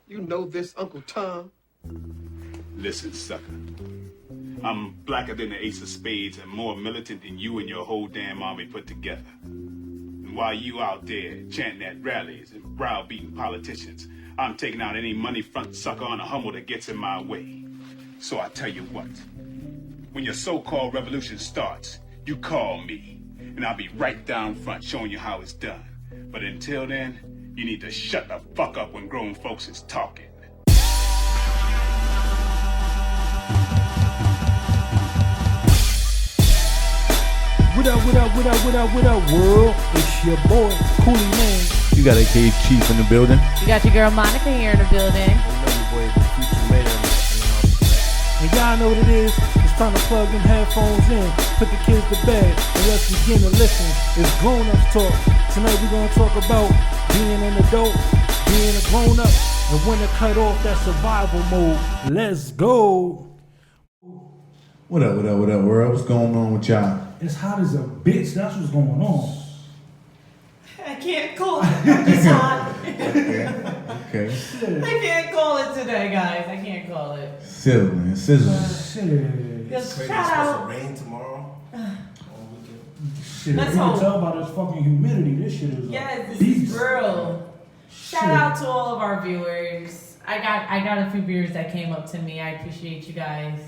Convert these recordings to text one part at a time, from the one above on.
You know this, Uncle Tom. Listen, sucker. I'm blacker than the ace of spades and more militant than you and your whole damn army put together. And while you out there chanting at rallies and browbeating politicians, I'm taking out any money front sucker on a Hummel that gets in my way. So I tell you what, when your so-called revolution starts, you call me, and I'll be right down front showing you how it's done. But until then, you need to shut the fuck up when grown folks is talking. What up, world? It's your boy, Coolie Main. You got a cave chief in the building. You got your girl Monica here in the building. And y'all know what it is. It's time to plug them headphones in, put the kids to bed, and let's begin to listen. It's grown-ups talk. Tonight we're gonna talk about being an adult, being a grown-up, and when to cut off that survival mode. Let's go. What up, world? What's going on with y'all? It's hot as a bitch. That's what's going on. I can't call it. It's hot. Okay. I can't call it today, guys. I can't call it. Sizzling. Shit. Just It's shout supposed out. to rain tomorrow. Shit. Let's You can hope. tell by this fucking humidity. This shit is Yes, this beast. is real. Shout out to all of our viewers. I got a few viewers that came up to me. I appreciate you guys.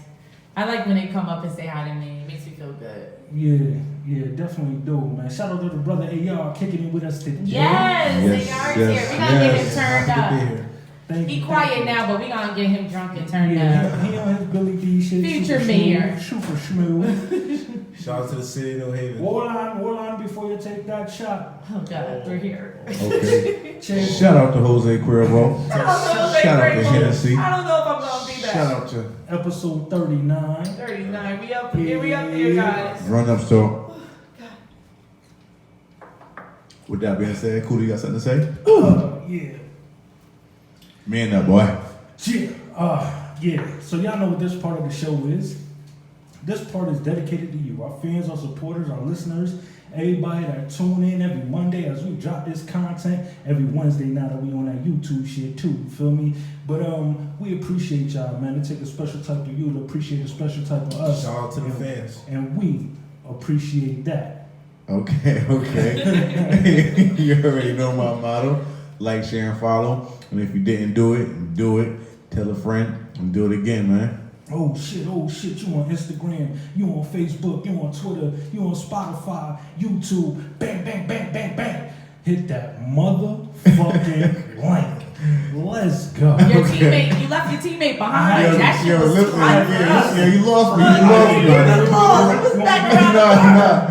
I like when they come up and say hi to me. It makes me feel good. Yeah, definitely do, man. Shout out to the brother AR kicking it with us today. Yes, AR's here. We're gonna get him turned up. Thank He you, quiet thank you. now, but we're gonna get him drunk and turned Yeah, up. he on his Billy D shit. Future super mayor. Smooth, super smooth. Shout out to the city of New Haven. Warline before you take that shot. Oh God, we're here. Okay. Cheers. Shout out to Jose Cuervo. I don't know if Shout out to grateful. Hennessy. I don't know if I'm gonna be back. Shout out to Episode 39. 39. We up here. We up here, guys. Grown-ups talk. With that being said, Coolie, you got something to say? Yeah. Man up, boy. Yeah. So y'all know what this part of the show is. This part is dedicated to you, our fans, our supporters, our listeners, everybody that tune in every Monday as we drop this content, every Wednesday now that we on that YouTube shit too, you feel me? But we appreciate y'all, man. It take a special type of you to appreciate a special type of us. Shout out to the fans. And we appreciate that. Okay. You already know my motto. Like, share, and follow. And if you didn't do it, do it. Tell a friend and do it again, man. Oh shit, you on Instagram, you on Facebook, you on Twitter, you on Spotify, YouTube, bang, bang, bang, bang, bang. Hit that motherfucking link. Let's go. Your teammate, you left your teammate behind. That shit was listen, fun for us. yeah, you lost me. You You lost.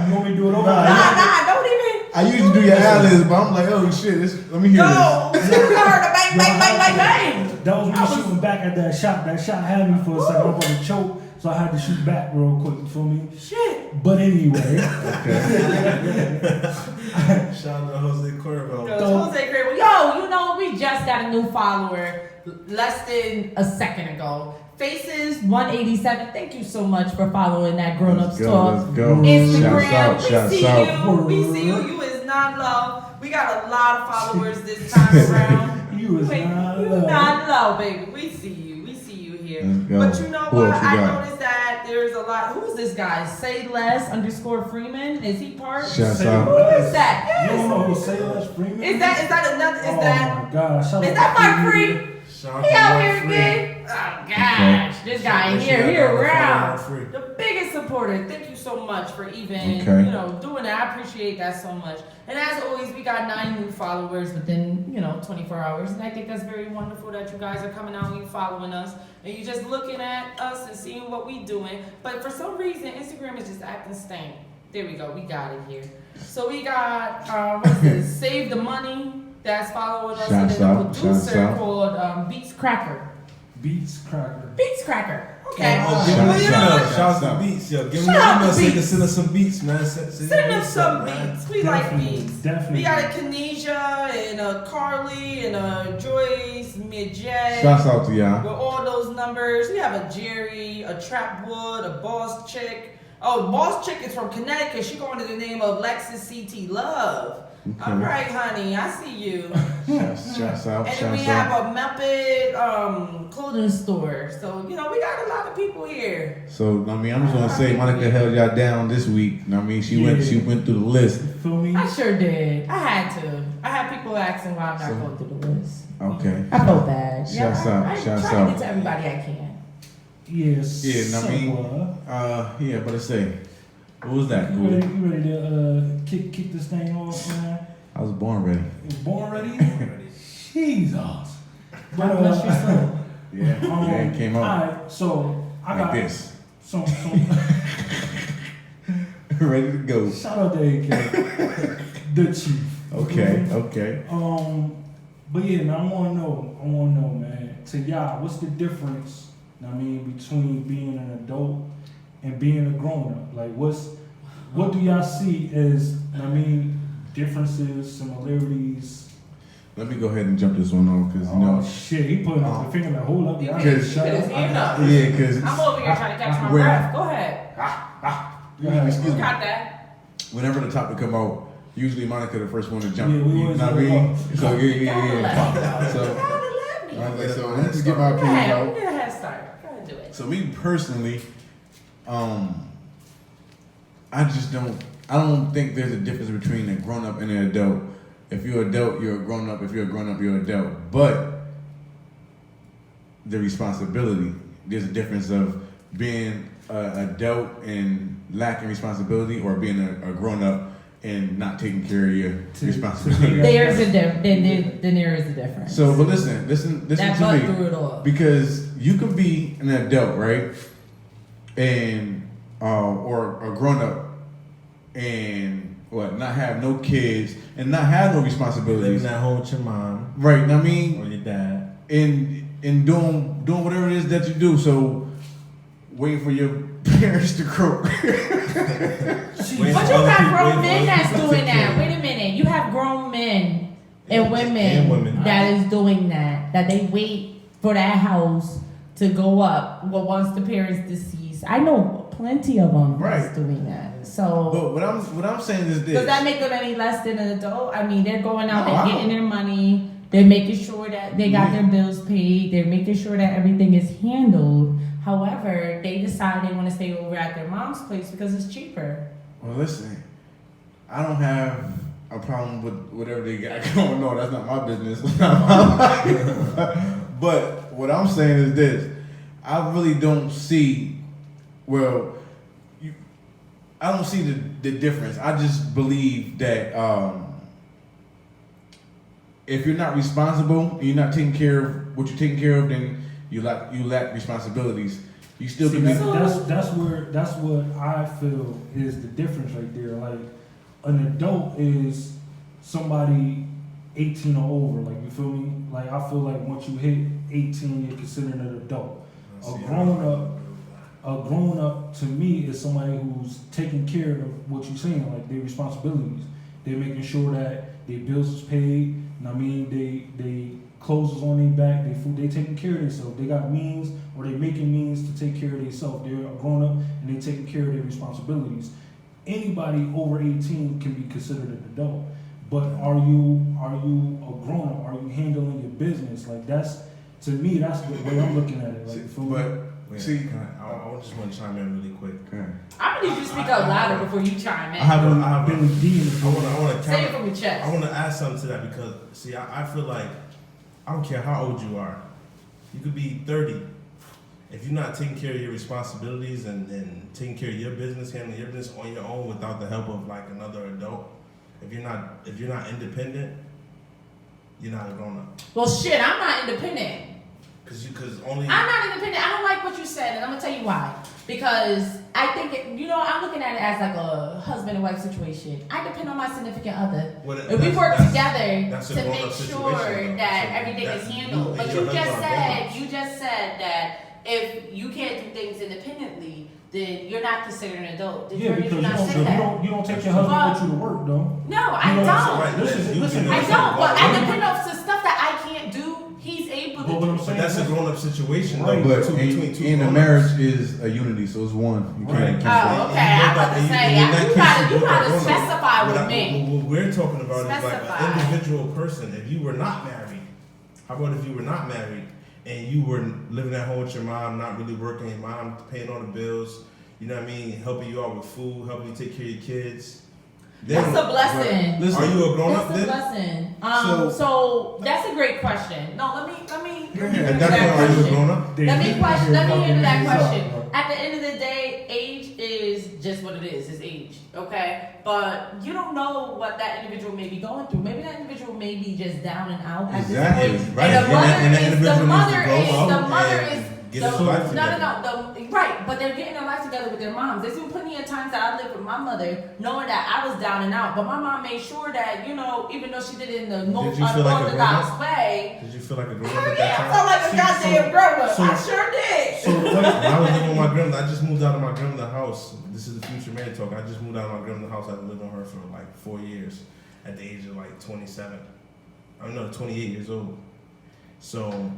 You want me to do it over? Nah, don't even. I usually do your ad-libs, but I'm like, oh shit, let me hear No, you heard a bang, bang, bang, bang, bang. That was me shooting back at that shot. That shot had me for a second. I'm about to choke, so I had to shoot back real quick. You feel me? Shit. But anyway. Shout out to Jose Cuervo. Jose Crable. Yo, you know, we just got a new follower less than a second ago. Faces 187. Thank you so much for following that Grown Ups Talk. Let's go. Instagram. Shouts We see out. you. We see you. You is not low. We got a lot of followers this time around. You is not you low. not low, baby. We see you. We see you here. Let's go. But you know Who what? else you I got? noticed that there's a lot. Who's this guy? Say less _ Freeman. Is he part? Shouts Say out. Who is that? You don't know who Say Less Freeman Is that another? Is oh that? my gosh. Is that Mike Free? Shout He out out to here Mike Free. again? Oh gosh, this guy here around. Free. The biggest supporter. Thank you so much for even doing that. I appreciate that so much. And as always, we got 9 new followers within 24 hours, and I think that's very wonderful that you guys are coming out and you following us, and you just looking at us and seeing what we doing. But for some reason, Instagram is just acting stank. There we go. We got it here. So we got what's this? Save the Money. That's following us, and then a producer called Beats Cracker. Beats Cracker. Beats Cracker. Okay. Oh, give me Shout an email. out. Shout out to Beats. Yo, give me Shout an out email to so you can Beats. send us some beats, man. Send us some beats. We like beats. Definitely. We got a Kanisha and a Carly and a Joyce, me a Jay. Shouts out to y'all. With all those numbers. We have a Jerry, a Trapwood, a Boss Chick. Oh, Boss Chick is from Connecticut. She going under the name of Lexus CT Love. All right, honey, I see you. Shouts out. And then we have a Muppet clothing store. So, we got a lot of people here. So, I'm just gonna say Monica held y'all down this week. She went through the list. Feel me? I sure did. I had to. I had people asking why I'm not going through the list. Okay. I felt bad. Shouts out. I try to get to everybody I can. Yes. Yeah, but I say, what was that? You ready to kick this thing off, man? I was born ready. You born ready? Jesus. God bless your soul. Yeah, it came out. Alright, so I like got this. Some Ready to go. shout out to AK, the chief. Okay. But yeah, now I wanna know, man. To y'all, what's the difference? Between being an adult and being a grown up? Like, what do y'all see as differences, similarities? Let me go ahead and jump this one off because Shit, he putting up the finger like, hold up, y'all. Because Shut up. because I'm over here trying to catch my breath. Go ahead. Excuse me. Got that. Whenever the topic come out, usually Monica the first one to jump. Yeah, we you know always what I go mean? up. So so let me just get my Go opinion ahead. out. Get a head start. Go ahead and do it. So me personally, I don't think there's a difference between a grown up and an adult. If you're an adult, you're a grown up. If you're a grown up, you're an adult. But the responsibility, there's a difference of being an adult and lacking responsibility, or being a grown up and not taking care of your responsibility. There is a difference. So, but listen that to me, through it all. because you can be an adult, right, and or a grown up, and not have no kids and not have no responsibilities. Living at home with your mom, right? or your dad, and doing whatever it is that you do. So, waiting for your parents to croak. But you have grown men that's doing that. Wait a minute. You have grown men and women that is doing that. That they wait for that house to go up once the parents deceased. I know plenty of them that's doing that. So, but what I'm saying is this: does that make them any less than an adult? They're going out, they're getting their money, they're making sure that they got their bills paid, they're making sure that everything is handled. However, they decide they want to stay over at their mom's place because it's cheaper. Well, listen, I don't have a problem with whatever they got going on. That's not my business. It's not my life. But what I'm saying is this: I really don't see. I don't see the difference. I just believe that if you're not responsible and you're not taking care of what you're taking care of, then you lack responsibilities. You still can be. That's what I feel is the difference right there. Like, an adult is somebody 18 or over. Like, you feel me? Like, I feel like once you hit 18, you're considered an adult. A grown up to me is somebody who's taking care of what you're saying, like their responsibilities. They're making sure that their bills is paid. They clothes is on their back. They food. They taking care of themselves. They got means, or they making means to take care of themselves. They're a grown up and they taking care of their responsibilities. Anybody over 18 can be considered an adult. But are you a grown up? Are you handling your business? Like, that's, to me, that's the way I'm looking at it. Like, I just want to chime in really quick. I need you to speak up louder before you chime in. I want to say it from your chest. I want to add something to that because, see, I feel like, I don't care how old you are. You could be 30. If you're not taking care of your responsibilities and taking care of your business, handling your business on your own without the help of like another adult, if you're not independent, you're not a grown up. Well, shit, I'm not independent. I'm not independent. I don't like what you said, and I'm gonna tell you why. Because I think I'm looking at it as like a husband and wife situation. I depend on my significant other. And we work together to make sure that everything is handled. But you just said that if you can't do things independently, then you're not considered an adult. Yeah, because you don't take your husband with you to work, though. No, I don't. Listen. I don't. But I depend on some stuff that I can't do. He's able to. But that's a grown-up situation, right? But between in a marriage is a unity, so it's one. You can't. Oh, okay. I was about to say, you gotta specify Specify with me. What we're talking about Specify. is like an individual person. If you were not married, how about if you were not married and you were living at home with your mom, not really working, your mom paying all the bills, you know what I mean, helping you out with food, helping you take care of your kids. That's a blessing. Are you a grown up then? That's a blessing. So that's a great question. No, let me answer that Are you a question. grown up? Let me answer that question. At the end of the day, age is just what it is. It's age, okay? But you don't know what that individual may be going through. Maybe that individual may be just down and out at Exactly. this point. Right. And the mother is right, but they're getting their life together with their moms. There's been plenty of times that I lived with my mother, knowing that I was down and out, but my mom made sure that, you know, even though she did it in the most unorthodox way. Did you feel like a grown up at that Yeah, time? I felt like a goddamn grown up. I sure did. So when I was living with my grandmother, I just moved out of my grandmother's house. This is the future man talk. I just moved out of my grandmother's house. I've lived with her for like 4 years at the age of like 27. I'm 28 years old. So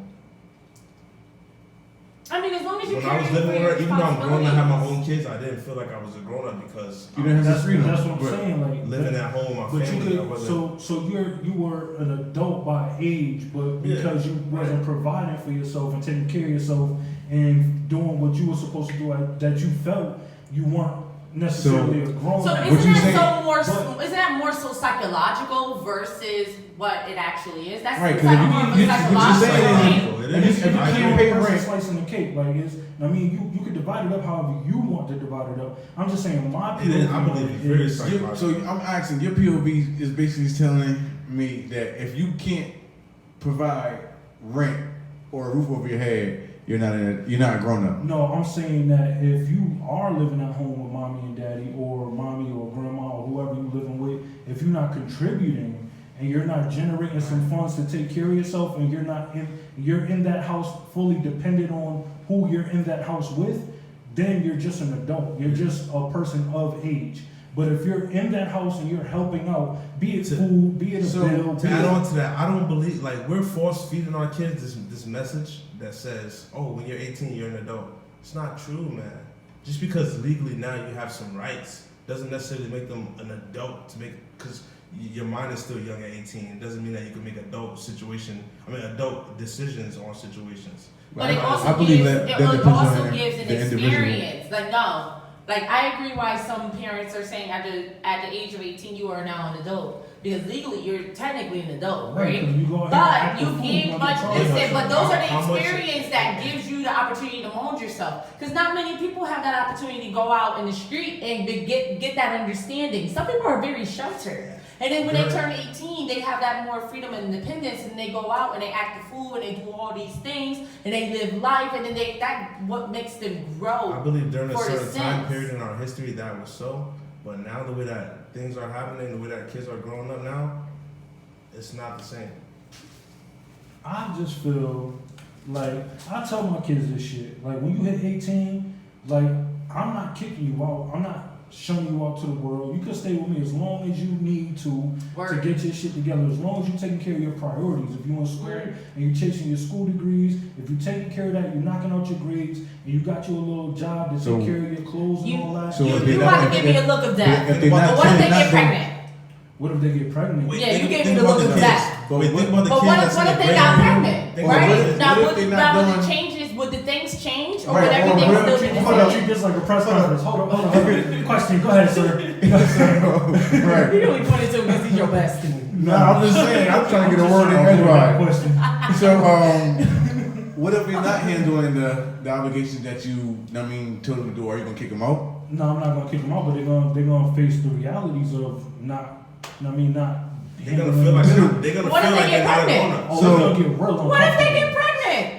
I mean, as long as you when I was living with her, even though I'm grown and have my own kids, I didn't feel like I was a grown up because you didn't have that freedom. That's what I'm saying. Like living at home, my family. So you were an adult by age, but because you wasn't providing for yourself and taking care of yourself and doing what you were supposed to do, that you felt you weren't necessarily a grown up. So isn't that more so psychological versus what it actually is? That's right, like more of a psychological thing. If you can't pay rent, slicing the cake, like you could divide it up however you want to divide it up. I'm just saying my POV. I believe it's very psychological. So I'm asking, your POV is basically telling me that if you can't provide rent or a roof over your head, you're not a grown up. No, I'm saying that if you are living at home with mommy and daddy, or mommy or grandma or whoever you're living with, if you're not contributing and you're not generating some funds to take care of yourself, and you're in that house fully dependent on who you're in that house with, then you're just an adult. You're just a person of age. But if you're in that house and you're helping out, be it food, be it a bill. To add on to that, I don't believe, like, we're force feeding our kids this message that says, oh, when you're 18, you're an adult. It's not true, man. Just because legally now you have some rights doesn't necessarily make them an adult because your mind is still young at 18. It doesn't mean that you can make adult decisions on situations. But it also gives an experience. Like I agree why some parents are saying at the age of 18 you are now an adult, because legally you're technically an adult, right? But you gain much distance. But those are the experience that gives you the opportunity to mold yourself. Because not many people have that opportunity to go out in the street and get that understanding. Some people are very sheltered. And then when they turn 18, they have that more freedom and independence, and they go out and they act the fool and they do all these things and they live life, and then that's what makes them grow. I believe during a certain time period in our history that was so, but now the way that things are happening, the way that kids are growing up now, it's not the same. I just feel like I tell my kids this shit. Like when you hit 18, like I'm not kicking you out. I'm not showing you out to the world. You can stay with me as long as you need to get your shit together. As long as you're taking care of your priorities. If you're in school and you're chasing your school degrees, if you're taking care of that, you're knocking out your grades, and you got you a little job to take care of your clothes and all that. You about to give me a look of that. But what if they get pregnant? What if they get pregnant? Yeah, you gave me the look of that. But what if they got pregnant? Right? Now, would the changes? Would the things change, or would everything still be the same? Hold on, you just like a press conference. Hold on. Question. Go ahead, sir. Right. You really pointed to him because he's your best. No, I'm just saying. I'm trying to get a word in edgewise. So, what if you're not handling the obligations that you, told them to do? Are you gonna kick them out? No, I'm not gonna kick them out, but they're gonna face the realities of not. They're gonna feel like they're not grown up. So what if they get pregnant?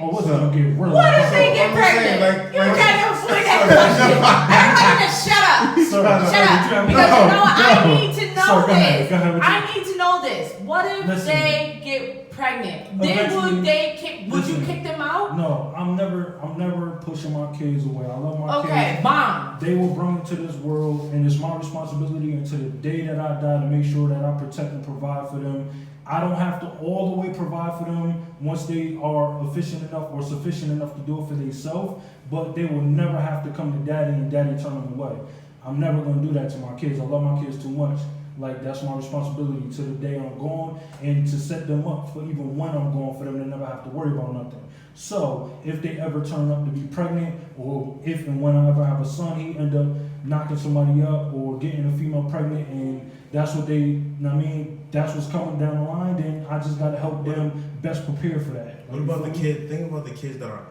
What's gonna get real? What if they get pregnant? You can't answer that question. Everybody just shut up. Shut up. Because I need to know this. I need to know this. What if they get pregnant? Then would you kick them out? No, I'm never pushing my kids away. I love my kids. Okay, bomb. They were brought into this world, and it's my responsibility until the day that I die to make sure that I protect and provide for them. I don't have to all the way provide for them once they are efficient enough or sufficient enough to do it for themselves, but they will never have to come to daddy and daddy turn them away. I'm never going to do that to my kids. I love my kids too much. like that's my responsibility to the day I'm gone, and to set them up for even when I'm gone, for them to never have to worry about nothing. So if they ever turn up to be pregnant, or if and when I ever have a son, he end up knocking somebody up or getting a female pregnant, and that's what that's what's coming down the line, then I just gotta help them best prepare for that. What about the kid? Think about the kids that are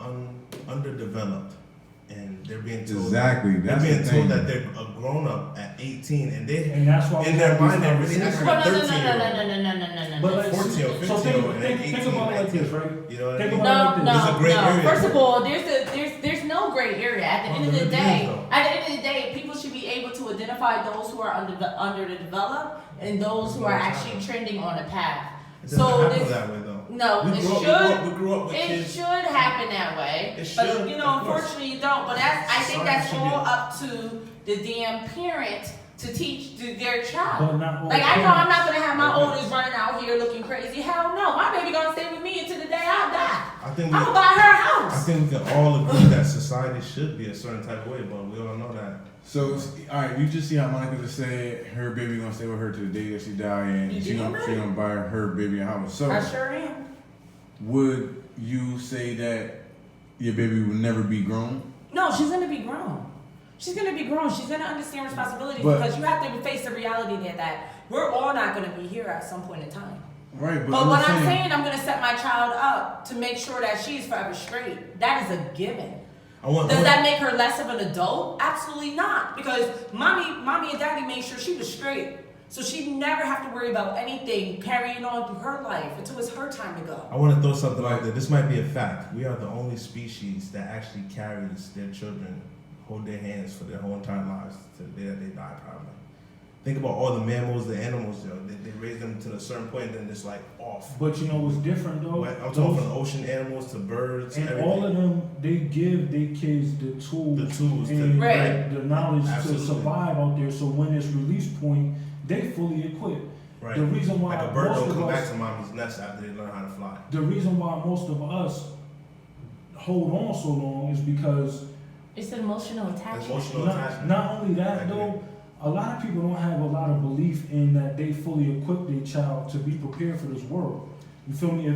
underdeveloped, and they're being told that's told that they're a grown up at 18, and that's why in their mind they're really acting like 13-year-old. No. But 14 or 15 so think about it like this, right? You know what I mean? No. First of all, there's no gray area. At the end of the day, people should be able to identify those who are underdeveloped and those who are actually trending on a path. It doesn't happen that way though. No, we grew up with it kids. should happen that way. It should, but unfortunately, you don't. But I think that's all up to the damn parent to teach their child. Like I know I'm not gonna have my oldest running out here looking crazy. Hell no, my baby gonna stay with me until the day I die. I'm gonna buy her a house. I think we can all agree that society should be a certain type of way, but we all know that. So, all right, you just see how Monica just said her baby gonna stay with her to the day that she die, and she gonna buy her baby a house. So, I sure am. Would you say that your baby will never be grown? No, she's gonna be grown. She's gonna be grown. She's gonna understand responsibilities, because you have to face the reality that we're all not gonna be here at some point in time. Right, but what I'm saying, I'm gonna set my child up to make sure that she's forever straight. That is a given. Does that make her less of an adult? Absolutely not, because mommy and daddy made sure she was straight, so she'd never have to worry about anything carrying on through her life until it's her time to go. I want to throw something out there. This might be a fact. We are the only species that actually carries their children, hold their hands for their whole entire lives to the day that they die, probably. Think about all the mammals, the animals, they raise them to a certain point, and then it's like off. But you know what's different though? I'm talking from ocean animals to birds, and everything. all of them, they give their kids the tools and the knowledge to survive out there. So when it's release point, they fully equipped. Right. The reason why like a bird don't come back to mommy's nest after they learn how to fly. The reason why most of us hold on so long is because it's an emotional attachment. Not only that though, a lot of people don't have a lot of belief in that they fully equip their child to be prepared for this world. You feel me?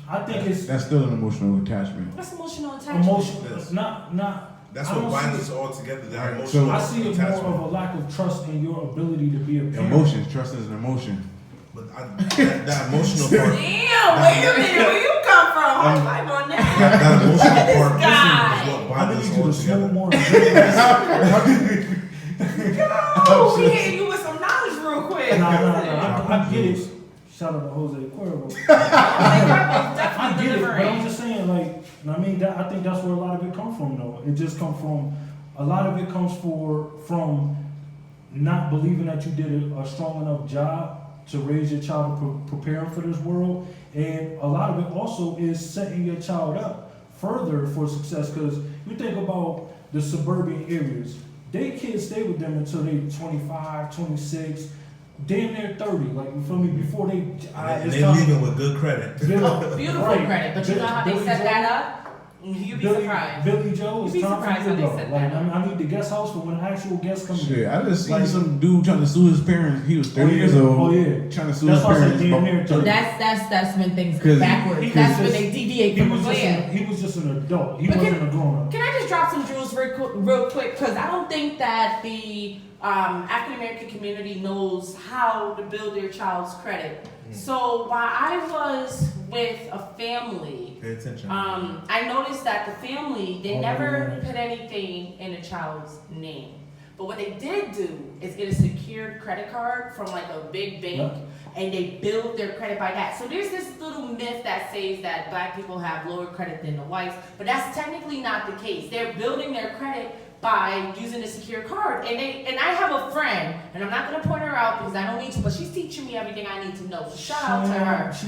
That's still an emotional attachment. That's emotional attachment. That's what binds us all together. That emotional so I see it more of a lack of trust in your ability to be a parent. Emotions, trust is an emotion. But that emotional part. Damn, wait a minute, where you come from? High five on that. That emotional part guy. is what binds us all together. Go, we hitting you with some knowledge real quick. No, I get it. Shout out to Jose Cuervo. I get it, but I'm just saying, I think that's where a lot of it comes from, though. It just comes from, a lot of it comes from not believing that you did a strong enough job to raise your child and prepare him for this world. And a lot of it also is setting your child up further for success, because you think about the suburban areas. They kids stay with them until they 25, 26, damn near 30. Like, you feel me? Before they leaving with good credit. Beautiful credit. But you know how they set that up? You'd be surprised. Billy Joe, it's time for you to go. Like, I need the guest house for when the actual guests come in. Shit, I just seen some dude trying to sue his parents. He was 30 years old. Oh yeah, trying to sue his parents. That's when things go backwards. That's when they deviate from the plan. He was just an adult. He wasn't a grown up. Can I just drop some jewels real quick? Because I don't think that the African American community knows how to build their child's credit. So while I was with a family, pay attention. I noticed that the family, they never put anything in a child's name. But what they did do is get a secured credit card from like a big bank, and they build their credit by that. So there's this little myth that says that black people have lower credit than the whites, but that's technically not the case. They're building their credit by using a secure card. And I have a friend, and I'm not gonna point her out because I don't need to, but she's teaching me everything I need to know. So shout out to her. She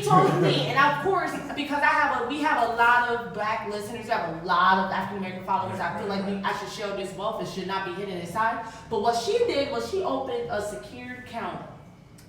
told me, and of course, because we have a lot of black listeners, we have a lot of African American followers. I feel like I should share this wealth. It should not be hidden inside. But what she did was she opened a secured account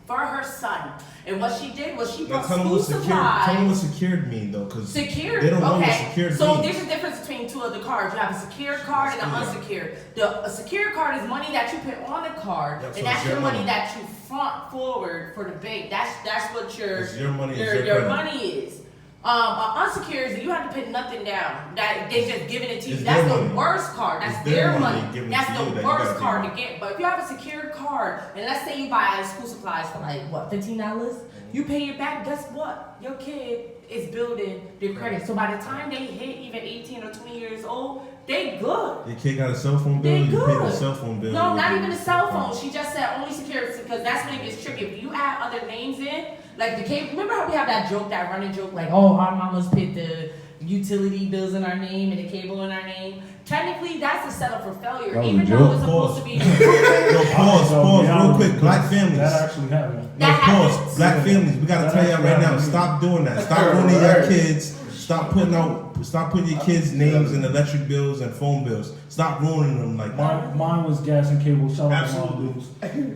for her son. And what she did was she brought tell school supplies. Tell them what secured mean though, because secured. They don't know what Okay. secured So means. there's a difference between two of the cards. You have a secured card and an unsecured. A secured card is money that you put on the card, Yep, so and that's it's your your money money. that you front forward for the bank. That's what Your money is your credit. money is. Unsecured is you have to put nothing down. That they just giving it to you. It's That's their the money. worst card. That's It's their their money money. giving it That's to you the that you worst gotta card pay. to get. But if you have a secured card, and let's say you buy school supplies for like what, $15, you pay it back. Guess what? Your kid is building their credit. So by the time they hit even 18 or 20 years old, they good. Your kid got a cell phone bill. They You pay the good. cell phone bill. No, not even a cell phone. She just said only secured because that's when it gets tricky. If you add other names in, like the cable. Remember how we have that joke, that running joke, like, oh, our mamas put the utility bills in our name and the cable in our name. Technically, that's a setup for failure, That was even a though joke. it's supposed to be. No, pause, Yeah, real quick. Black families. That actually happened. No, That pause. happens. Black families. We gotta That tell y'all actually right now. happens. Stop doing that. Stop ruining your kids. Stop putting your kids' names in electric bills and phone bills. Stop ruining them like that. Mine was gas and cable. Shout out to Absolutely. my dudes.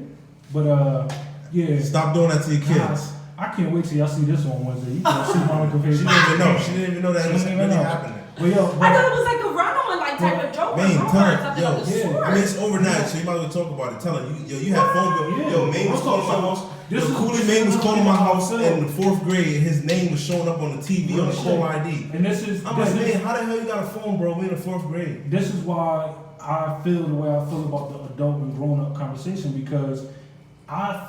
But yeah. Stop doing that to your kids. I can't wait till y'all see this on Wednesday. You gonna see Monica face. She didn't even know. She didn't even know that She was didn't really even know. happening. Well, yo, I thought it was like a run-on like type of joke. Man, or tell rumor or her, something yo, of the sort. I mean, it's overnight, so you might as well talk about it. Tell her, you had phone bill. Yeah. Yo, Main was calling my house. This is- Coolie Main was calling my house Yeah. in the 4th grade. His name was showing up on the TV on the call ID. And this is I'm this like, is, man, how the hell you got a phone, bro? We in the 4th grade. this is why I feel the way I feel about the adult and grown up conversation, because I've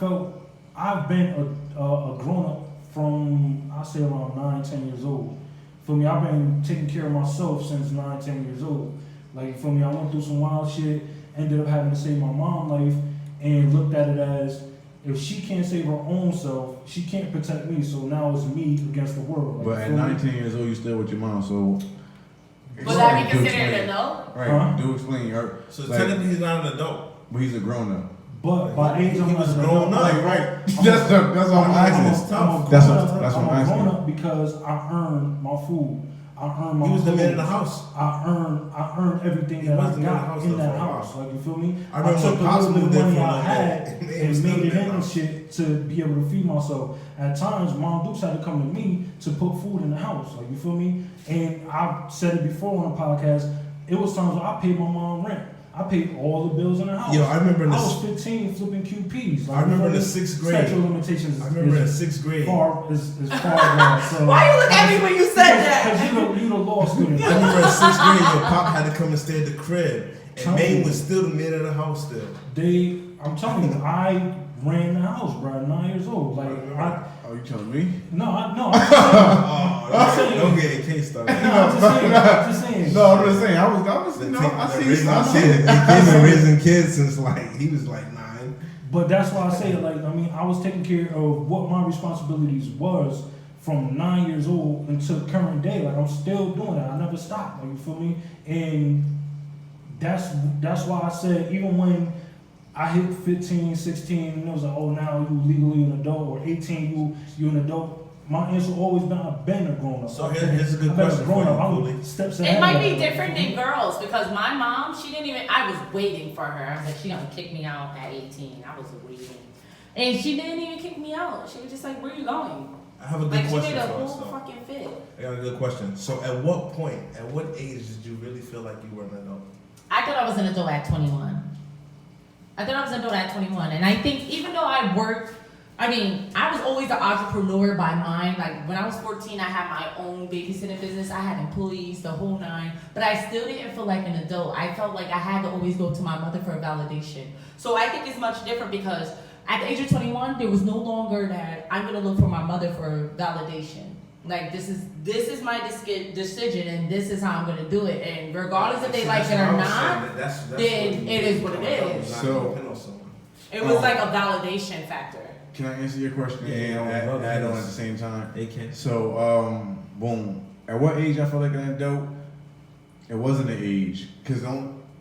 been a grown up from, I say, around 9-10 years old. For me, I've been taking care of myself since 9-10 years old. Like, for me, I went through some wild shit, ended up having to save my mom's life, and looked at it as, if she can't save her own self, she can't protect me, so now it's me against the world. Like, But at for me- 19 years old, you still with your mom, so. Would that be Do considered explain. an adult? Right, Huh? do explain. So Like, technically, he's not an adult. but he's a grown up. But by age, He I'm was not an grown adult. up. Like, right. That's what I'm asking. I'm a That's grown what- up. that's what I'm I'm a asking. grown up because I earned my food. I earned my He was the man in the clothes. house. I earned everything He that was I the man in the got house in though that for a while. house. Like, you feel me? I remember took when a Pops little bit of moved in money for a I little had bit. He and was made still it in the in and house. shit to be able to feed myself. At times, Mom Dukes had to come to me to put food in the house. Like, you feel me? And I've said it before on the podcast. It was times where I paid my mom rent. I paid all the bills in the house. Yo, I remember in I the was 15 flipping QPs. Like, I remember in the you feel me? 6th grade. Statute of limitations. I remember in is 6th grade. far gone. So Why you look at me when you said that? Because you the law student. I remember in 6th grade, your pop had to come and stay at the crib. Tell And Maine me. was still the man of the house still. I'm telling you, I ran the house, bro, at 9 years old. Like, Oh, you telling me? I'm Oh, saying- don't get a case study. I'm just saying. No, I'm just saying. I was, you know, I see it. He been raising kids since he was like 9. But that's why I say, like, I mean, I was taking care of what my responsibilities was from 9 years old until current day. Like, I'm still doing that. I never stopped. Like, you feel me? And that's why I said, even when I hit 15, 16, and it was like, oh, now you legally an adult, or 18, you an adult. My answer always been, I've been a grown up. So here's a good I've been question a grown for you, up. I'm Coolie. steps It ahead might of be that. different than girls because my mom, she didn't even, I was waiting for her. I was like, she gonna kick me out at 18. I was waiting. And she didn't even kick me out. She was just like, where you going? I have a good Like, she question made a for whole us though. fucking fit. I got a good question. So at what point, at what age did you really feel like you were an adult? I thought I was an adult at 21. I thought I was an adult at 21. And I think even though I worked, I mean, I was always an entrepreneur by mind. Like, when I was 14, I had my own babysitting business. I had employees, the whole nine. But I still didn't feel like an adult. I felt like I had to always go to my mother for validation. So I think it's much different because at the age of 21, there was no longer that I'm going to look for my mother for validation. Like, this is my decision, and this is how I'm going to do it. And regardless if they like it or not, then it is what it is. So- It was like a validation factor. Can I answer your question Yeah, and I would love add to. on at the same time? AK. So, boom. At what age I felt like an adult? It wasn't an age, because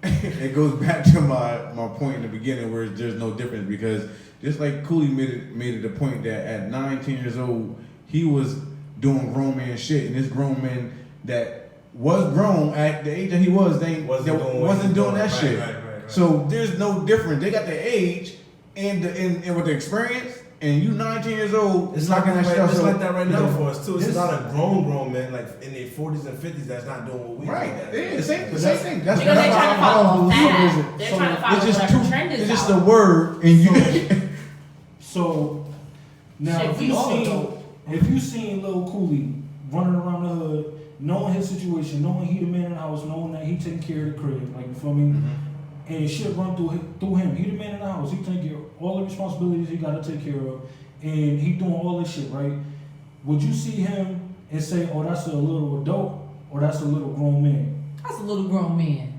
it goes back to my point in the beginning where there's no difference, because just like Coolie made it a point that at 19 years old he was doing grown man shit, and this grown man that was grown at the age that he was, wasn't doing that shit. Right. So there's no difference. They got the age and with the experience. and you 19 years old, It's like that right now for us too. It's not a grown man like in their 40s and 50s that's not doing what we do. Right. Yeah, the same thing. That's Because they're trying to follow a fad. They're trying to follow whatever trend is It's just out. a word, and you. So now, Shit, if you seen Lil Coolie running around the hood, knowing his situation, knowing he the man in the house, knowing that he taking care of the crib, like you feel me, and shit run through him. He the man in the house. He taking care of all the responsibilities he got to take care of, and he doing all this shit, right? Would you see him and say, "Oh, that's a little adult," or "That's a little grown man"? That's a little grown man.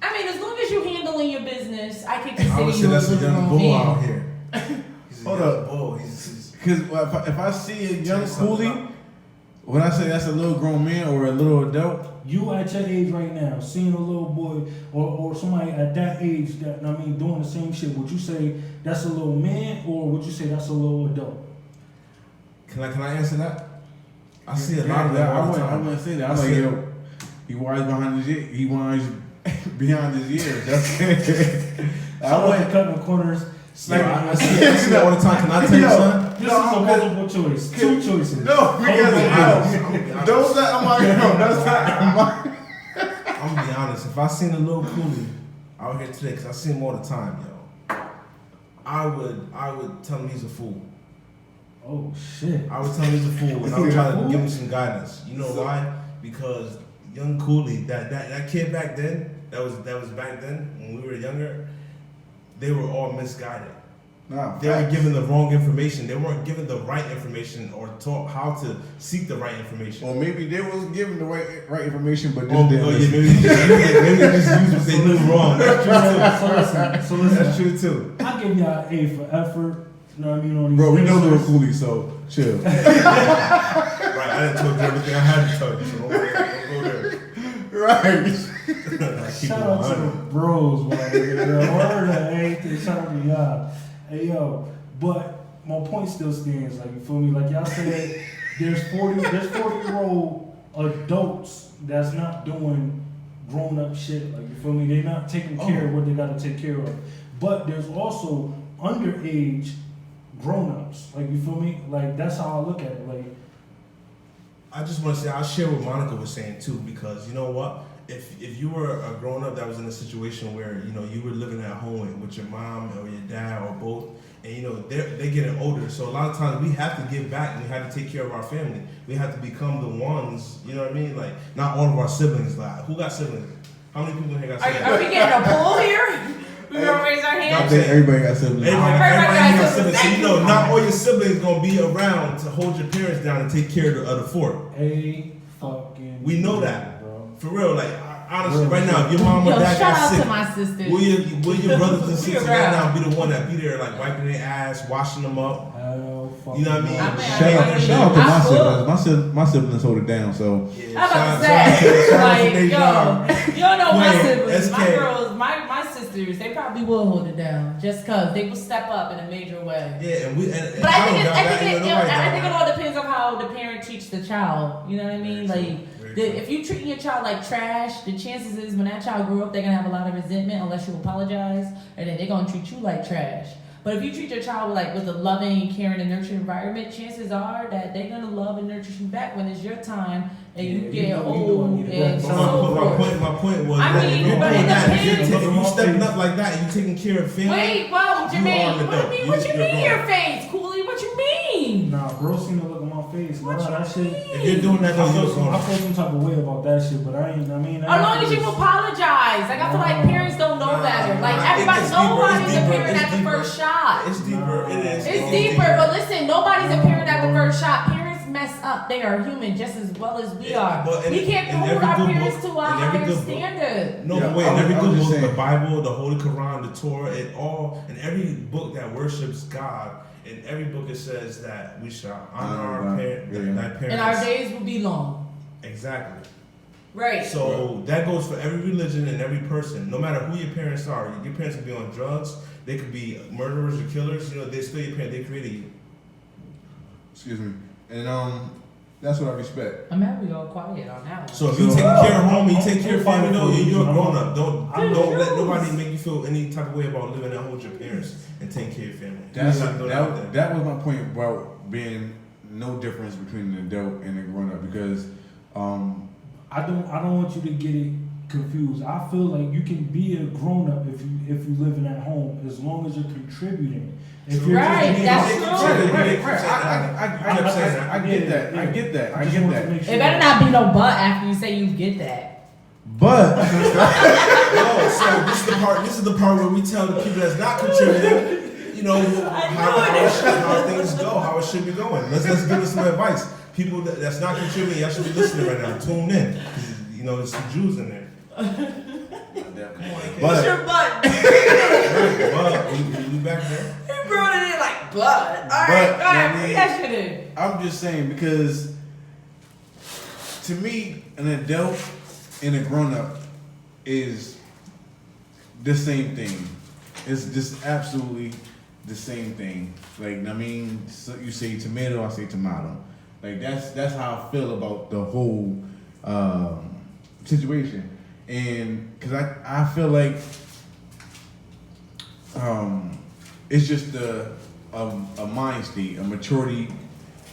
I mean, as long as you handling your business, I can I consider would say you a that's a little young grown bull man. out here. He's a Hold young up. bull. He's Because if I see a young Coolie, would I say that's a little grown man or a little adult? You at your age right now, seeing a little boy or somebody at that age that doing the same shit, would you say that's a little man or would you say that's a little adult? Can I answer that? I see a lot of that all the I time. wouldn't say that. I'm like, yo, he wise behind his years. He wise behind his years. That's it. I wasn't cutting the corners. I see that all the time. Can I tell you something? This is a multiple choice. Two choices. No, because those that I'm like, no, that's not. I'm gonna be honest. If I seen a little Coolie out here today, because I see him all the time, yo, I would tell him he's a fool. Oh shit! I would tell him he's a fool, and I would try to give him some guidance. You know why? Because young Coolie, that kid back then, that was back then when we were younger, they were all misguided. Nah, they were given the wrong information. They weren't given the right information or taught how to seek the right information. Or maybe they was given the right information, but maybe they just used what they knew wrong. So listen. That's true too. I'll give y'all an A for effort. You know what I mean? On these bro, we know answers. Lil Coolie, so chill. Right, I didn't tell you everything I had to tell you, so don't go there. Right. Shout out to the bros, man. Word of anything. Shout out to y'all. Hey yo, but my point still stands. Like you feel me? Like y'all said, there's 40-year-old adults that's not doing grown up shit. Like you feel me? They're not taking care of what they gotta take care of. But there's also underage grown-ups. Like you feel me? Like that's how I look at it. Like I just want to say, I'll share what Monica was saying too, because you know what? If you were a grown-up that was in a situation where, you know, you were living at home with your mom or your dad or both, and you know, they're getting older, so a lot of times we have to give back and we have to take care of our family. We have to become the ones, you know what I mean? Like, not all of our siblings. Like, who got siblings? How many people here got siblings? Are we getting a poll here? We gonna raise our hands? Everybody got siblings. Everybody got siblings. So, you know, not all your siblings gonna be around to hold your parents down and take care of the fort. We know that. For real, like, honestly, right now, if your mom or dad shout got out sick, to my sisters. will your brothers and sisters right now be the one that be there, like, wiping their ass, washing them up? You know what I mean? Shout out to my siblings. My siblings hold it down, so. Yeah, I'm about to say, like, yo, you don't know my siblings. SK. My girls, my sisters, they probably will hold it down just because they will step up in a major way. Yeah, but I think it all depends on how the parent teach the child. You know what I mean? Like, if you treating your child like trash, the chances is when that child grow up, they're gonna have a lot of resentment unless you apologize, and then they're gonna treat you like trash. But if you treat your child with a loving, caring, and nurturing environment, chances are that they're gonna love and nurture you back when it's your time and you get old and so forth. My point was, I mean, if you're but doing it that, depends. if you stepping up like that and you taking care of family. Wait, well, Jermaine, what you mean grown. your face, Coolie? What you mean? Nah, bro, seen the look on my face. What Nah, you that shit. If you're doing that, I then feel you're some type of way about that shit, but I ain't. I mean, As long as you apologize, like I feel like parents don't know better. Like nobody's a parent at the first shot. It's deeper. It is. It's deeper, but listen, nobody's a parent at the first shot. Parents mess up. They are human just as well as we are. We can't hold our parents to a higher standard. No, but wait, in every good book, the Bible, the Holy Quran, the Torah, in every book that worships God, in every book it says that we shall honor our parents. And our days will be long. Exactly. Right. So that goes for every religion and every person. No matter who your parents are, your parents could be on drugs, they could be murderers or killers. You know, they're still your parents. They created you. Excuse me. And That's what I respect. I'm happy we all quiet on that one. So if you take care of home, you take care of family, though, you're a grown up. Don't let nobody make you feel any type of way about living at home with your parents and taking care of your family. That was my point about being no difference between an adult and a grown up because I don't want you to get it confused. I feel like you can be a grown up if you living at home as long as you're contributing. If you're right, that's true. I get that. It better not be no but after you say you get that. But so this is the part where we tell the people that's not contributing, you know, how things go, how it should be going. Let's give us some advice. People that's not contributing, y'all should be listening right now. Tune in, because you know there's some Jews in there. What's your butt? We back there. He brought it in like butt. All right, bring that shit in. I'm just saying because to me, an adult and a grown up is the same thing. It's just absolutely the same thing. Like I mean, so you say tomato, I say tomato. Like that's how I feel about the whole situation. And because I feel like it's just a mind state, a maturity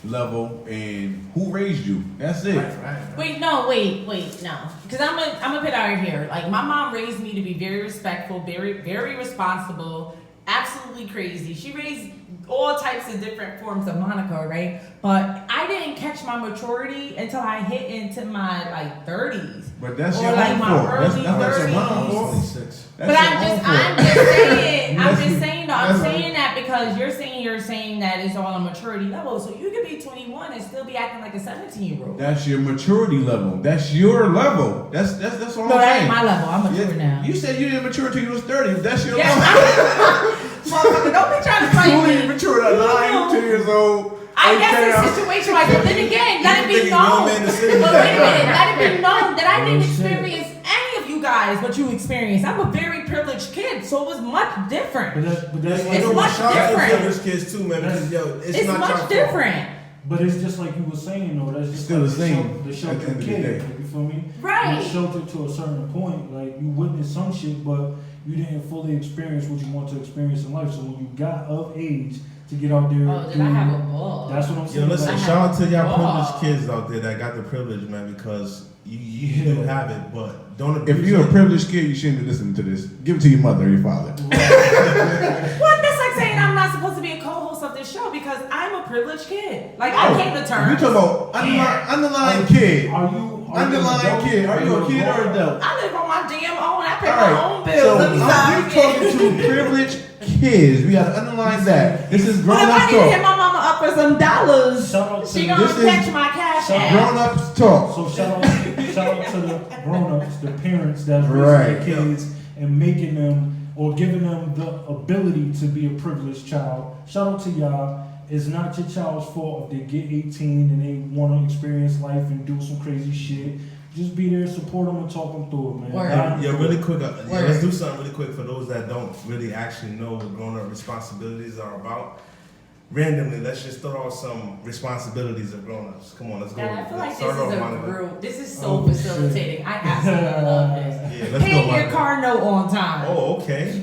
level, and who raised you. That's it. Right. Wait, no. Because I'm gonna put out here. Like my mom raised me to be very respectful, very, very responsible, absolutely crazy. She raised all types of different forms of Monica, right? But I didn't catch my maturity until I hit into my like 30s. But that's or your like own my fault. early That's 30s. But I'm just saying that because you're saying that it's all on maturity level. So you could be 21 and still be acting like a 17-year-old. That's your maturity level. That's your level. That's all I'm saying. No, that ain't my level. I'm mature now. You said you didn't mature until you was 30. That's your level. Motherfucker, don't be trying to fight me. You matured at 2 years old. I guess it's situation like that. Then again, let it be known. But wait a minute, let it be known that I didn't experience any of you guys what you experienced. I'm a very privileged kid, so it was much different. But that's it's much different. Privileged kids too, man. Because it's not much different. But it's just like you were saying, though. That's just still like the same. The sheltered kid. Like, you feel me? Right. You're sheltered to a certain point. Like you witnessed some shit, but you didn't fully experience what you want to experience in life. So when you got of age to get out there, did I have a ball? That's what I'm saying. Yo, listen, shout out to y'all privileged kids out there that got the privilege, man, because you do have it, but don't abuse it. If you're a privileged kid, you shouldn't be listening to this. Give it to your mother or your father. What? That's like saying I'm not supposed to be a co-host of this show because I'm a privileged kid. Like I came to terms. You talking about underlying kid? Are you underlying kid? Are you a kid or adult? I live on my damn own. I pay my own bills. So we're talking to privileged kids. We gotta underline that. This is grown ups talk. If I need to hit my mama up for some dollars, she gonna catch my cash app. Grown ups talk. So shout out to the grown ups, the parents that's raising their kids and making them or giving them the ability to be a privileged child. Shout out to y'all. It's not your child's fault if they get 18 and they want to experience life and do some crazy shit. Just be there, support them, and talk them through it, man. Yeah, really quick. Let's do something really quick for those that don't really actually know what grown-up responsibilities are about. Randomly, let's just throw out some responsibilities of grown-ups. Come on, let's go. I feel like this is a group. This is so facilitating. I absolutely love this. Yeah, let's pay your car note on time. Oh, okay.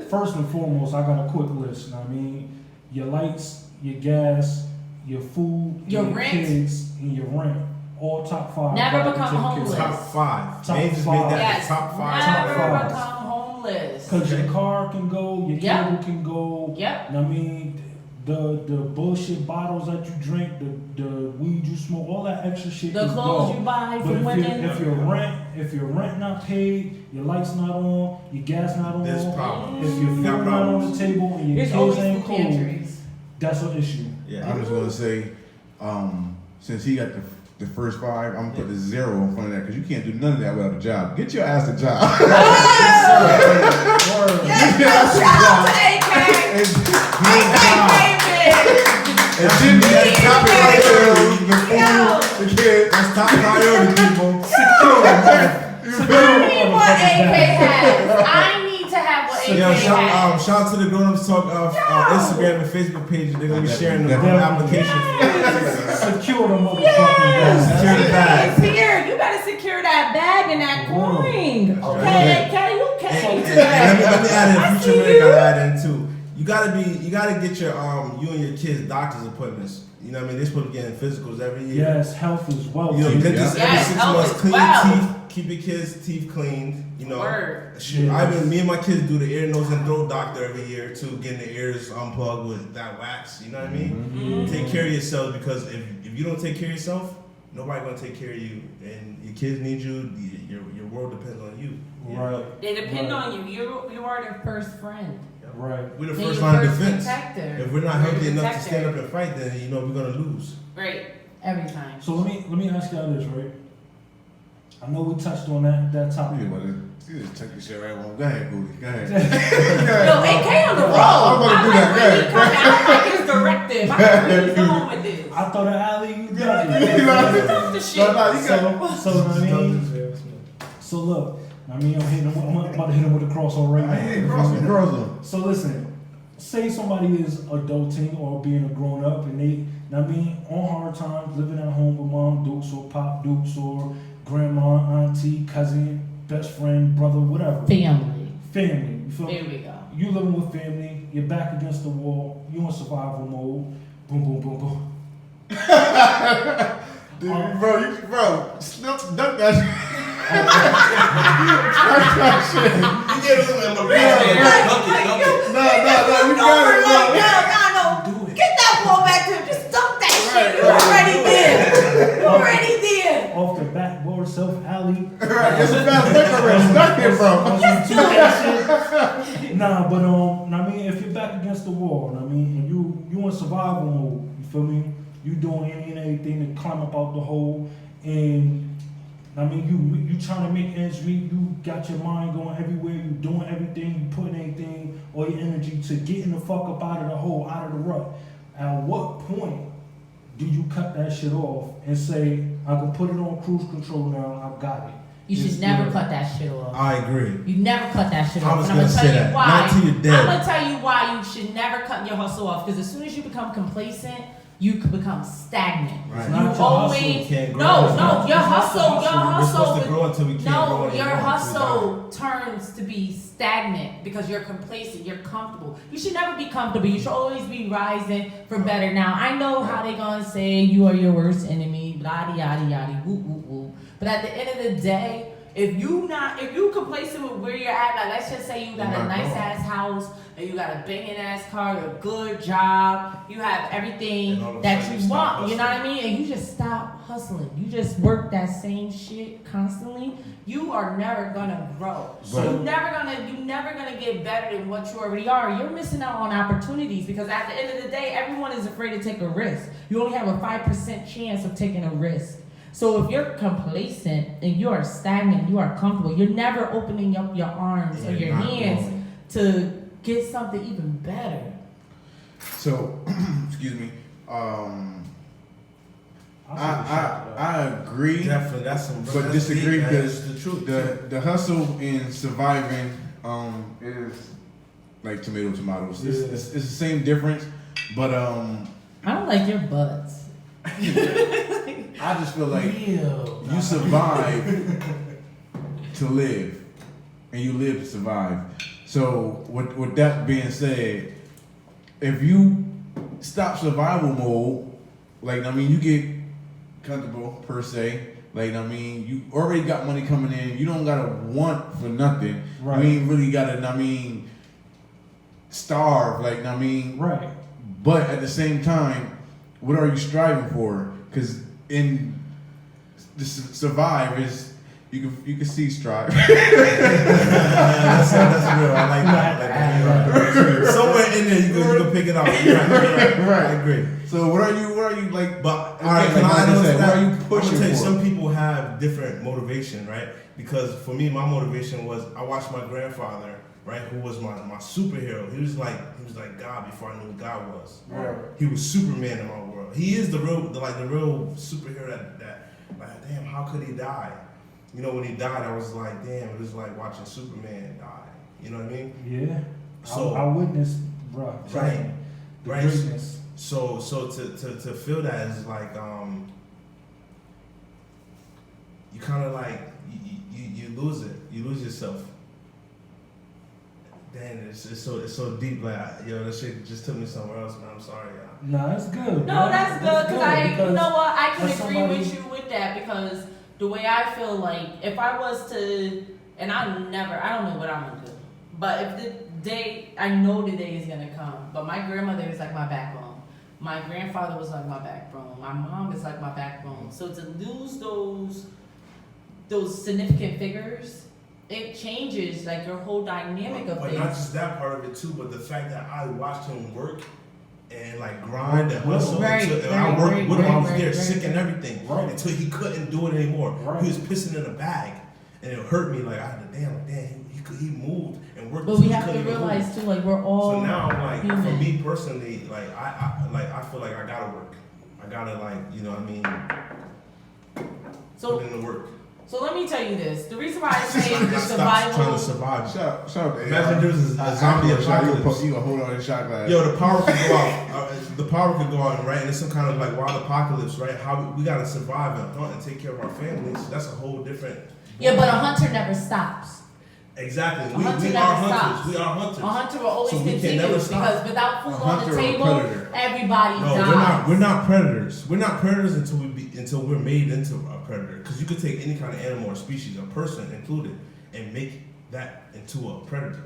First and foremost, I got a quick list. I mean, your lights, your gas, your food, your rent, kids, and your rent. All top 5. Never become homeless. Top 5. Top just 5. made that yes. top 5. Never become homeless. Because your car can go, your cable can go. Yep. I mean, the bullshit bottles that you drink, the weed you smoke, all that extra shit. The clothes you buy from women. If your rent not paid, your lights not on, your gas not on, there's problems. If your food not on the table and your kids ain't cool, that's an issue. Yeah, I'm just gonna say, since he got the first 5, I'm gonna put the 0 in front of that because you can't do none of that without a job. Get your ass a job. Shout out to AK. And then you got the copyright the kid. That's top priority, people. Secure. I need what AK has. I need to have what AK shout out to the Grown Ups Talk Instagram and Facebook pages. They're gonna be sharing the applications. Secure the motherfucking bag. Secure the bag. Here, you gotta secure that bag and that coin. Okay, okay, you can't. Let me add in. Future man gotta add in too. You gotta get your you and your kids' doctor's appointments. You know what I mean? They're supposed to be getting physicals every year. Yes, health is wealth. You know, get this every 6 months. Clean wealth. teeth. Keep your kids' teeth cleaned. You know, Yes. me and my kids do the ear, nose, and throat doctor every year too, getting the ears unplugged with that wax. You know what I mean? Mm-hmm. Take care of yourself, because if you don't take care of yourself, nobody gonna take care of you, and your kids need you. Your world depends on you. Right. They depend on you. You are their first friend. Right. We're the first line of defense. Protector. If we're not healthy enough to stand up and fight, then you know we're gonna lose. Right. Every time. So let me ask y'all this, right? I know we touched on that topic. You just check your shit right on. Go ahead, Coolie. Go ahead. Yo, AK on the roll. I'm gonna do that. I like his directive. I can really go on with this. I thought of Ali, you Talk the shit. So I mean, so look, I mean, I'm about to hit him with a cross right now. Hey, cross him. So listen, say somebody is adulting or being a grown up, and they, I mean, on hard times, living at home with mom dukes or pop dukes or grandma, auntie, cousin, best friend, brother, whatever. Family. You feel There me? we go. You living with family, you're back against the wall, you in survival mode, boom, boom, boom, boom. Dude, bro, duck that shit. You get a little No, you got it, No. Get that ball back to him. Just dunk that shit. You already there. Off the backboard, self-alley. Right, get some fast liquor and stuck it, bro. Nah, but I mean, if you're back against the wall, I mean, and you in survival mode, you feel me? You doing any and everything to climb up out the hole, and I mean, you trying to make ends meet. You got your mind going everywhere. You doing everything. You putting everything, all your energy to getting the fuck up out of the hole, out of the rut. At what point do you cut that shit off and say, I can put it on cruise control now, I got it? You should never cut that shit off. I agree. You never cut that shit off. I was And gonna say that. why. Not till you're dead. I'm gonna tell you why you should never cut your hustle off. Because as soon as you become complacent, you could become stagnant. Right. You Not your always can't grow. no, your hustle, We're supposed to grow until we can't grow anymore. your hustle turns to be stagnant because you're complacent, you're comfortable. You should never be comfortable. You should always be rising for better. Now I know how they gonna say you are your worst enemy, blah yada yada, woo woo woo. But at the end of the day, if you complacent with where you're at, like let's just say you got a nice ass house and you got a banging ass car, a good job, you have everything that you want, you know what I mean? And you just stop hustling. You just work that same shit constantly. You are never gonna grow. So you're never gonna get better than what you already are. You're missing out on opportunities because at the end of the day, everyone is afraid to take a risk. You only have a 5% chance of taking a risk. So if you're complacent and you are stagnant, you are comfortable, you're never opening up your arms or your hands to get something even better. So, excuse me. I agree, Definitely, that's some. but disagree deep, because the truth. the hustle in surviving is like tomatoes. It's the same difference, but I don't like your butts. I just feel like you survive to live, and you live to survive. So with that being said, if you stop survival mode, like I mean, you get comfortable per se. Like I mean, you already got money coming in. You don't gotta want for nothing. Right. You ain't really gotta. I mean, starve. Like I mean, right. But at the same time, what are you striving for? Because in the survive is you can see strive. that's real. I like that. Somewhere in there you can pick it up. Right. I agree. So what are you like? But all right, can I say, what are you I'm pushing gonna tell you, for? some people have different motivation, right? Because for me, my motivation was I watched my grandfather, right, who was my superhero. He was like God before I knew who God was. Right. He was Superman in my world. He is the real superhero that like, damn, how could he die? You know, when he died, I was like, damn, it was like watching Superman die. You know what I mean? Yeah. So I witnessed, bro. Right. The Right. greatness. So to feel that is like you kind of like you lose it. You lose yourself. Damn, it's so deep. Like that shit just took me somewhere else, man. I'm sorry, y'all. No, that's good. No, that's good because you know what? I can that's agree somebody- with you with that because the way I feel like if I was to, and I don't know what I'm gonna do, but if the day, I know the day is gonna come, but my grandmother is like my backbone. My grandfather was like my backbone. My mom is like my backbone. So to lose those significant figures, it changes like your whole dynamic of But things. not just that part of it too, but the fact that I watched him work and like grind and hustle Right, and I worked right, with him. I was right, there right, sick right. and everything until he couldn't do it anymore. Right. He was pissing in a bag, and it hurt me. Like I had to damn, he moved and worked. But we until he have to couldn't even realize move. too, like we're all So now, like human. for me personally, like I feel like I gotta work. I gotta you know what I mean, So put in the work. So let me tell you this. The reason why I say I the gotta stop trying to survival. survive. Shout out to Imagine there was a zombie apocalypse. You gonna hold on to shot glass. Yo, the power could go out. The power could go out, right? And it's some kind of like wild apocalypse, right? How we gotta survive and hunt and take care of our families. That's a whole different. Yeah, but a hunter never stops. Exactly. A We hunter are never hunters. stops. We are hunters. A hunter will always So we can continue never stop. because without food A on the hunter or a table, predator? everybody No, dies. we're not predators. We're not predators until we're made into a predator. Because you could take any kind of animal or species, a person included, and make that into a predator.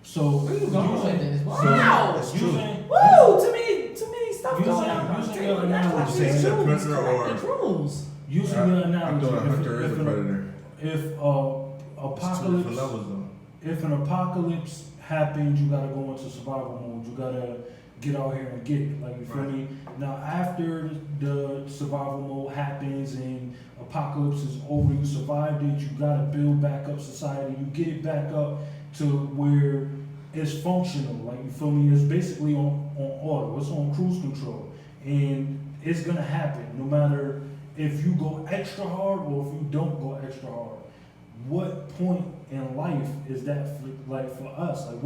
So Where you going with this? so Wow. It's true. Woo! Too many stuff Using- going on. using your analogy, Say it's a predator or- the rules. using your I analogy, thought a hunter is a predator. if It's two different apocalypse, levels, though. if an apocalypse happens, you gotta go into survival mode. You gotta get out here and get it. Like you feel Right. me? Now after the survival mode happens and apocalypse is over, you survived it. You gotta build back up society. You get it back up to where it's functional. Like you feel me? It's basically on auto. It's on cruise control, and it's gonna happen no matter if you go extra hard or if you don't go extra hard. What point in life is that for us? Like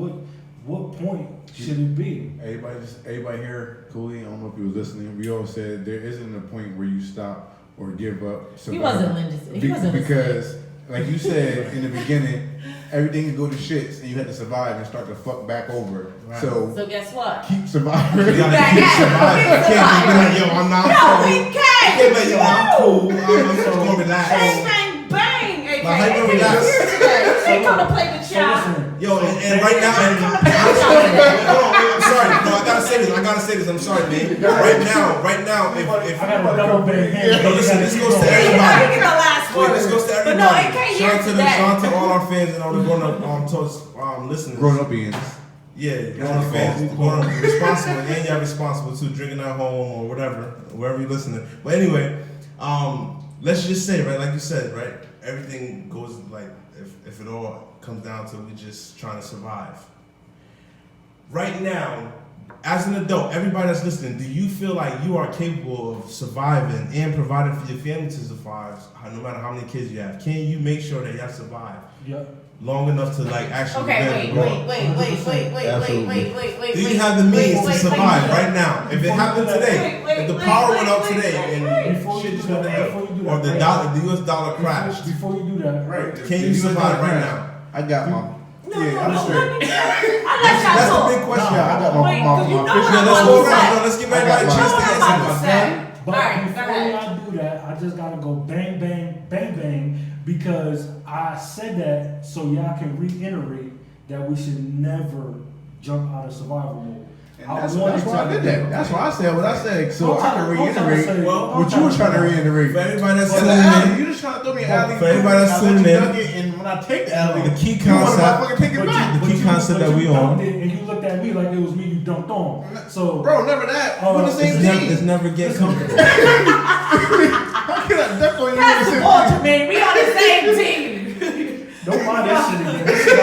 what point should it be? Everybody here, Coolie, I don't know if you was listening. We all said there isn't a point where you stop or give up. He wasn't listening. He wasn't because, like you said in the beginning, everything can go to shits, and you have to survive and start to fuck back over. Right. So guess what? Keep surviving. You gotta keep surviving. You can't be like, yo, I'm not No, cool. we You can't be like, yo, I'm cool. I'm just gonna relax. Bang, bang, bang! Like, how you gonna AKA, relax? here today. They come to play with So y'all. listen, Yo, and right now, and hold on, I'm sorry. No, I gotta say this. I'm sorry, man. Right now, if I got a double bang hand. no, listen, this goes to I everybody. get the last Wait, word. this goes to But everybody. no, AK here Shout out to today. all our fans and all the grown-up listeners. Grown-upians. Yeah, grown-up fans, grown-up responsible, and y'all responsible too, drinking at home or whatever, wherever you're listening. But anyway, let's just say, right, like you said, right, everything goes like if it all comes down to we just trying to survive. Right now, as an adult, everybody that's listening, do you feel like you are capable of surviving and providing for your family to survive, no matter how many kids you have? Can you make sure that y'all survive Yep. long enough to like actually Okay, grow? wait. Do you have the means to survive right now? If it happened today, if the power went out today and Before shit you just do went to that, hell, before you do or that, the right. dollar, the US dollar crashed, Before you do that, Right. can you survive right now? I got my. I'm straight. That's the big question. Yeah, I got my Wait, my, because you my know fish. what Let's I'm go about to around. say. No, let's give everybody a I chance know to what I'm about to answer. say. But Alright, before go ahead. I do that, I just gotta go bang, bang, bang, bang, because I said that so y'all can reiterate that we should never jump out of survival mode. That's why I did that. That's why I said what I said, so Don't I can try to reiterate say- what you were trying to reiterate. For everybody that's But tuning the alley, in, you just trying to throw me an alley. For everybody that's I let you tuning in, dunk it, and when I take the alley, the key you wanna concept- motherfucking take it back. the key concept that we dunked on. it and you looked at me like it was me you dunked on. So Bro, never that. We're the same it's team. never get comfortable. How can I dunk on you? That's We're the the culture, same team? man. We on the same team. don't mind that shit again. This is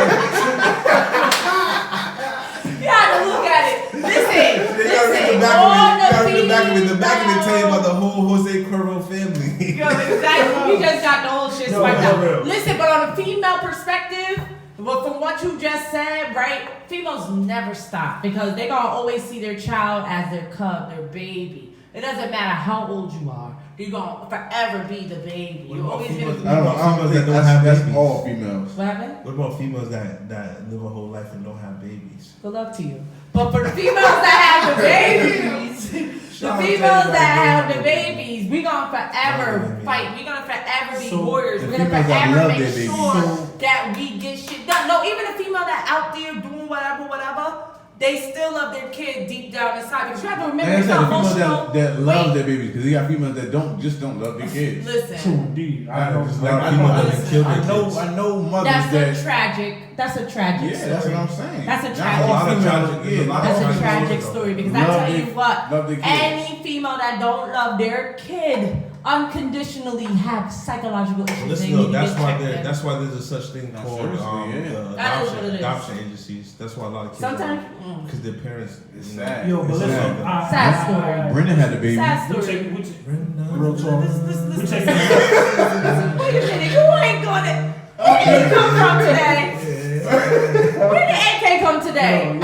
You have to look at it. Listen, You gotta read the back of it. The back of it tell you about the whole Jose Cuervo family. Yo, exactly. You just got the whole shit swiped for real. out. Listen, but on a female perspective, Well, from what you just said, right? Females never stop because they gonna always see their child as their cub, their baby. It doesn't matter how old you are. You're gonna forever be the baby. You're always gonna be. I don't think that's all females. What happened? What about females that live a whole life and don't have babies? Good luck to you. But for the females that have the babies, we gonna forever fight. We gonna forever be warriors. We're gonna forever make sure that we get shit done. No, even a female that out there doing whatever, they still love their kid deep down inside. Because you have to remember, it's not emotional. That love their babies, because you got females that don't love their kids. Listen. True, indeed. I know mothers That's a tragic story. Yeah, that's what I'm saying. That's a tragic story. Because I tell you what, any female that don't love their kid unconditionally have psychological issues. Listen, that's why there's a such thing called adoption agencies. That's why a lot of kids sometimes because their parents. It's sad. Yo, but listen, sad story. Brendan had a baby. Sad story. Real talk. Wait a minute, you ain't gonna. Where did you come from today? Where did AK come today?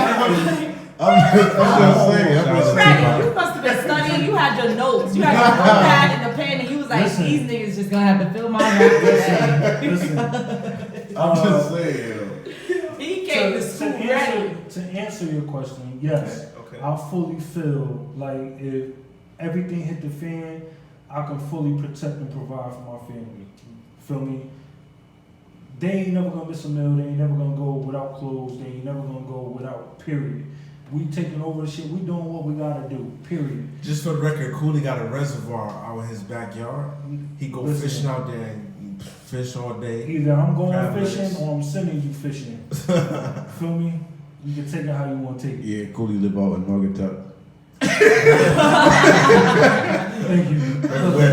I'm just saying. You must have been studying. You had your notes. You had your notepad and the pen, and you was like, these niggas just gonna have to fill my rap today. Listen. I'm just saying. He came to school ready. To answer your question, yes. Okay. I fully feel like if everything hit the fan, I can fully protect and provide for my family. Feel me? They ain't never gonna miss a meal. They ain't never gonna go without clothes. They ain't never gonna go without. Period. We taking over the shit. We doing what we gotta do. Period. Just for the record, Coolie got a reservoir out in his backyard. He go fishing out there and fish all day. Either I'm going fishing or I'm sending you fishing. Feel me? You can take it how you want to take it. Yeah, Coolie live out in Naugatuck. Thank you.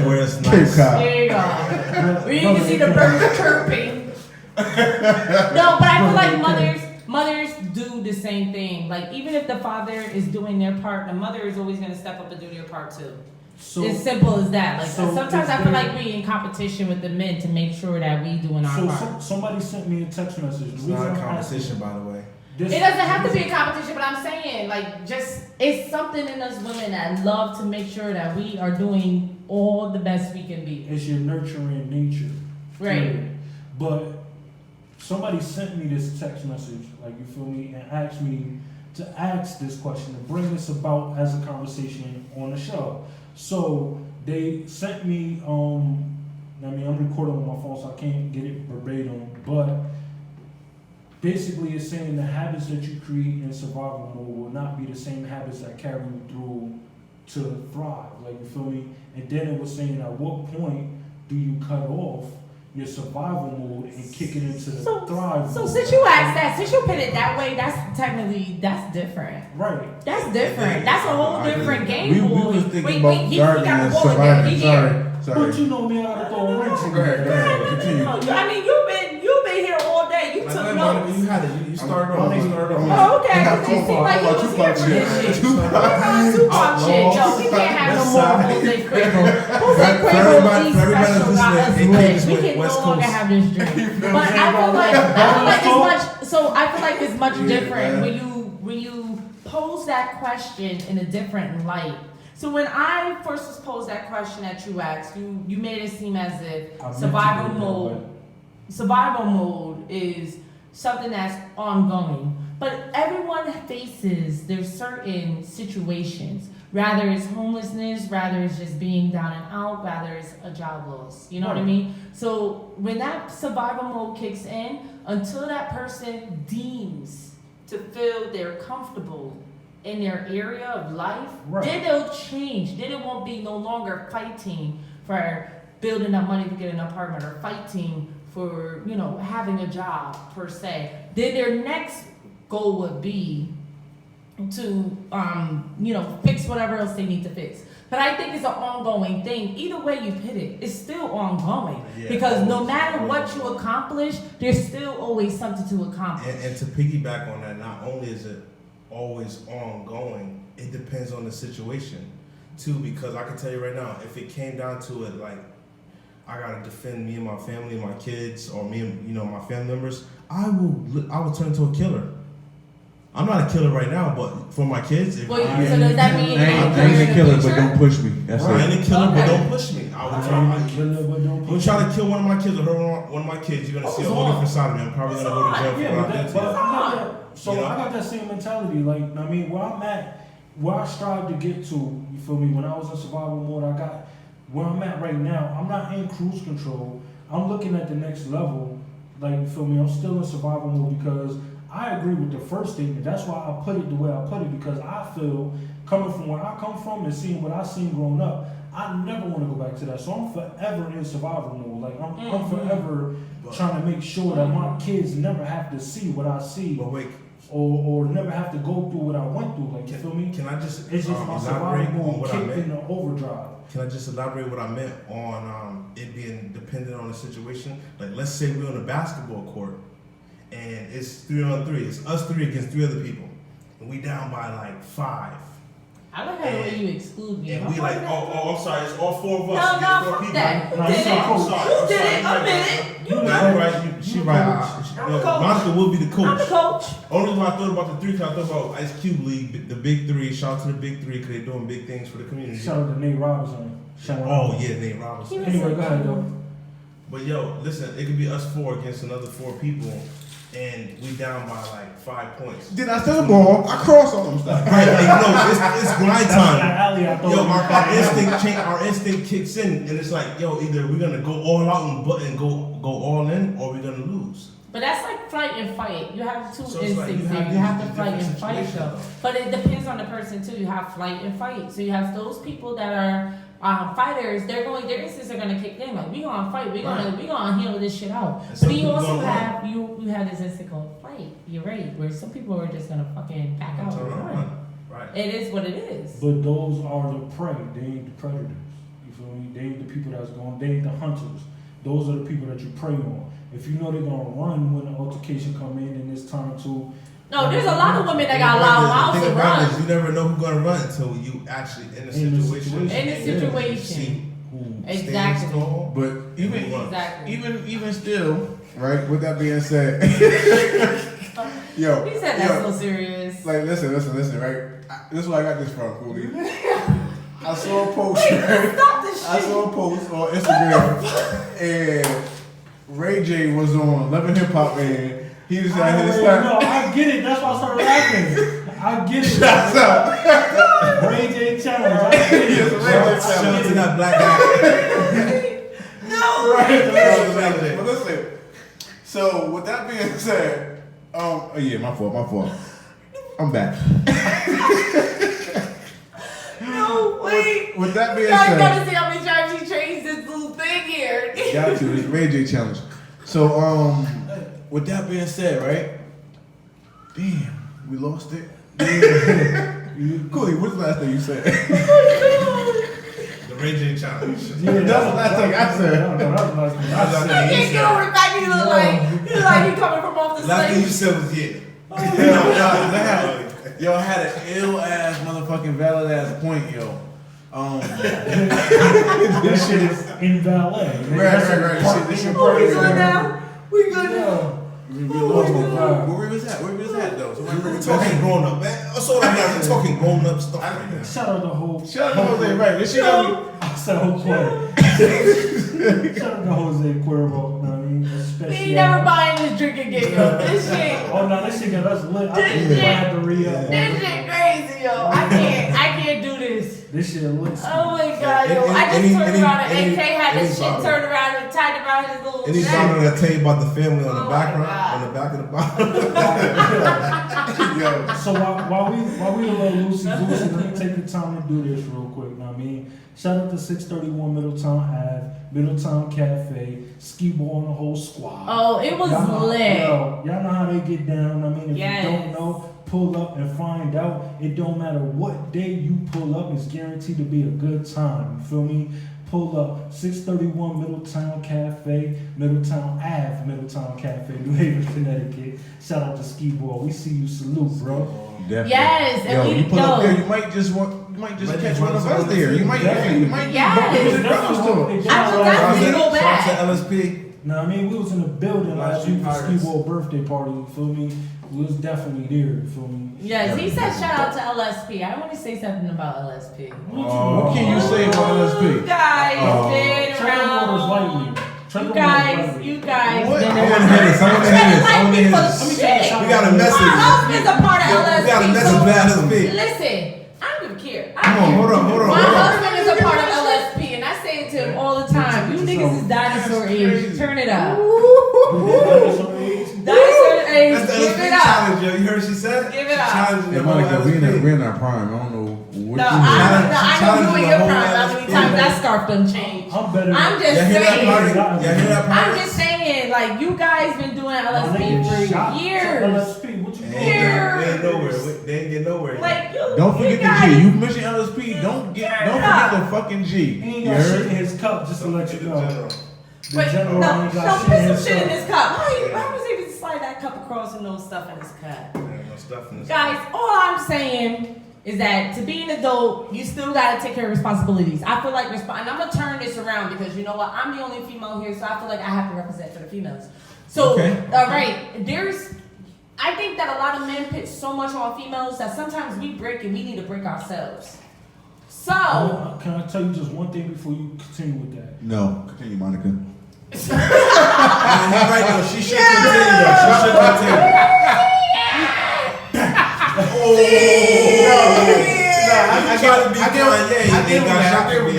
Where it's nice. There you go. Where you can see the birds chirping. No, but I feel like mothers do the same thing. Like, even if the father is doing their part, the mother is always going to step up and do their part too. So, it's simple as that. Like, sometimes I feel like we're in competition with the men to make sure that we doing our part. Somebody sent me a text message. It's not a competition, by the way. It doesn't have to be a competition, but I'm saying, like, just, it's something in us women that love to make sure that we are doing all the best we can be. It's your nurturing nature. Right. Yeah. But somebody sent me this text message, like, you feel me, and asked me to ask this question, to bring this about as a conversation on the show. So they sent me, I'm recording on my phone, so I can't get it verbatim, but basically it's saying the habits that you create in survival mode will not be the same habits that carry you through to thrive, like, you feel me? And then it was saying at what point do you cut off your survival mode and kick it into the thrive mode. So since you asked that, since you put it that way, that's different. Right. That's different. That's a whole different game. We was thinking about gardening and surviving. Sorry. But you know me, I gotta throw a wrench in Go ahead. Continue. I mean, you've been here all day. You took notes. You had it. You started off. Oh, okay. Because it seemed like you was here for this shit. Tupac shit. No, we can't have no more Jose Quavo. Jose Quavo D special got us lit. We can no longer have this drink. But I feel like it's much. So I feel like it's much different when you pose that question in a different light. So when I first was posed that question that you asked, you made it seem as if survival mode is something that's ongoing. But everyone faces their certain situations. Rather it's homelessness, rather it's just being down and out, rather it's a job loss. You know what I mean? So when that survival mode kicks in, until that person deems to feel they're comfortable in their area of life, then they'll change. Then it won't be no longer fighting for building up money to get an apartment or fighting for, having a job per se. Then their next goal would be to, fix whatever else they need to fix. But I think it's an ongoing thing. Either way you put it, it's still ongoing. Because no matter what you accomplish, there's still always something to accomplish. And to piggyback on that, not only is it always ongoing, it depends on the situation too, because I can tell you right now, if it came down to it, like I gotta defend me and my family and my kids, or me and my family members, I will turn into a killer. I'm not a killer right now, but for my kids, so does that mean I ain't a killer, but don't push me. That's right. I ain't a killer, Okay. but don't push me. I will try to kill one of my kids or hurt one of my kids. You're gonna see a whole different side of me. I'm probably gonna go to jail for what I did to you. So I got that same mentality. Like, I mean, where I'm at, where I strive to get to, you feel me? When I was in survival mode, I got where I'm at right now. I'm not in cruise control. I'm looking at the next level. Like, you feel me? I'm still in survival mode because I agree with the first statement. That's why I put it the way I put it, because I feel, coming from where I come from and seeing what I seen growing up, I never want to go back to that. So I'm forever in survival mode. Like, I'm forever trying to make sure that my kids never have to see what I see. But wait. Or never have to go through what I went through. Like, you feel me? Can I just it's just my survival mode kicked in the overdrive. Can I just elaborate what I meant on it being dependent on the situation? Like, let's say we're on a basketball court and it's 3-on-3. It's us 3 against 3 other people, and we down by like 5. I like how the way you exclude me. And we like, I'm sorry, it's all 4 of us No, against 4 fuck people. that. No, You did it. I'm sorry. You did it. Admit it. You know. You're right. She right. I'm the coach. Monica will be the coach. I'm the coach. Only reason why I thought about the 3, because I thought about Ice Cube League, the Big 3. Shout out to the Big 3 because they're doing big things for the community. Shout out to Nate Robinson. Nate Robinson. Anyway, go ahead, though. But yo, listen, it could be us 4 against another 4 people, and we down by like 5 points. Did I steal the ball? I crossed on them. Right, like, it's grind time. Yo, our instinct kicks in, and it's like, yo, either we're gonna go all out and go all in, or we're gonna lose. But that's like flight and fight. You have two So it's like instincts you have there. You have these to fight and different fight though. situations. But it depends on the person too. You have flight and fight. So you have those people that are fighters. Their instincts are gonna kick in. Like, we gonna fight. We gonna handle this shit out. And But some then you people also gonna have you have this instinct called fight. You're right. Where some people are just gonna fucking back out and run. Right. It is what it is. But those are the prey. They ain't the predators. You feel me? They ain't the people that's going. They ain't the hunters. Those are the people that you prey on. If you know they're gonna run when the altercation come in and it's time to. No, there's a lot of women that got loud mouths to run. You never know who's gonna run until you actually in the situation. In the situation. See who Exactly. stands tall. But even Exactly. still, right? With that being said, yo, He said that's so serious. Like, listen, right? This is where I got this from, Coolie. I saw a post. Right? Stop this shit. I saw a post on Instagram, and Ray J was on Love and Hip Hop, and he was at his No, I get it. That's why I started laughing. I get it. Shut up. Ray J challenge. I get it. Shout out to that black guy. No. Right. But listen. So with that being said, oh yeah, my fault. I'm back. No, wait. With that being I said, gotta see how many times he changed this little thing here. got to. It's Ray J challenge. So with that being said, right? Damn, we lost it. Coolie, what's the last thing you said? The Ray J challenge. Yeah, That's the last thing I said. No, that was the last thing I said. I can't get over the fact he look like he coming from off the Last thing you stage. said was yeah. Y'all had an ill ass motherfucking valid ass point, yo. This shit is in valet. Right. This shit Oh, we good now? We good now? Where we was at though? So We're talking grown up, man. That's all I got. We're talking grown up stuff right now. Shout out the whole. Shout out to Jose, right? This shit gonna I said Jose. Shout out to Jose Cuervo. I mean, We especially. ain't never buying this drink again, yo. This shit. Oh no, this shit got us lit. I This think shit- I had to re-up. This shit crazy, yo. I can't do this. This shit lit. Oh my god, yo. I just turned around and AK had this shit turned around and tied around his little Any neck. song that tell you about the family on Oh the my background, God. on the back of the bottom? yo. So while we a little loosey-goosey, let me take the time to do this real quick. Know what I mean? Shout out to 631 Middletown Ave, Middletown Cafe, Ski Ball and the whole squad. Oh, it was lit. Y'all know how they get down. I mean, if Yes. you don't know, pull up and find out. It don't matter what day you pull up, it's guaranteed to be a good time. You feel me? Pull up 631 Middletown Cafe, Middletown Ave, Middletown Cafe, New Haven, Connecticut. Shout out to Ski Ball. We see you. Salute, bro. Definitely. Yes, and Yo, we you pull up know. there, you might just catch one of us there. You might Yes. be brothers to it. I will definitely go Shout out back. to LSP. Now I mean, we was in the building last week for Ski-Wo birthday party. You feel me? We was definitely there. You feel me? Yes, he said shout out to LSP. I want to say something about LSP. What can you say about LSP? You guys been around. You guys what? been I want to around. hear this. I want to hear this. We got a message. My husband's a part of LSP. We got a message for LSP. Listen, I don't even care. Come on, hold on. My husband is a part of LSP, and I say it to him all the time. You niggas is dinosaur age. Turn it up. Dinosaur age. That's the Give LSP it up. challenge, yo. You heard what she said? Give it up. Yeah, Monica, we're in our prime. I don't know what No, you I know you in your prime. How many LSP. times that scarf done changed? I'm just saying. I'm just saying, like, you guys been doing LSP for years. LSP, what you doing? They ain't nowhere. They ain't get nowhere. Like, Don't forget the G. You mentioned LSP. Don't forget the fucking G. He ain't got shit in his cup, just to let you know. Wait, no, put some shit in his cup. How was he even slide that cup across and no stuff in his cup? No stuff in his Guys, all I'm saying is that to be an adult, you still gotta take care of responsibilities. I feel like and I'm gonna turn this around because you know what? I'm the only female here, so I feel like I have to represent for the females. So, all right, I think that a lot of men put so much on females that sometimes we break and we need to break ourselves. So, can I tell you just one thing before you continue with that? No, continue, Monica. Right now, she should continue. She should continue.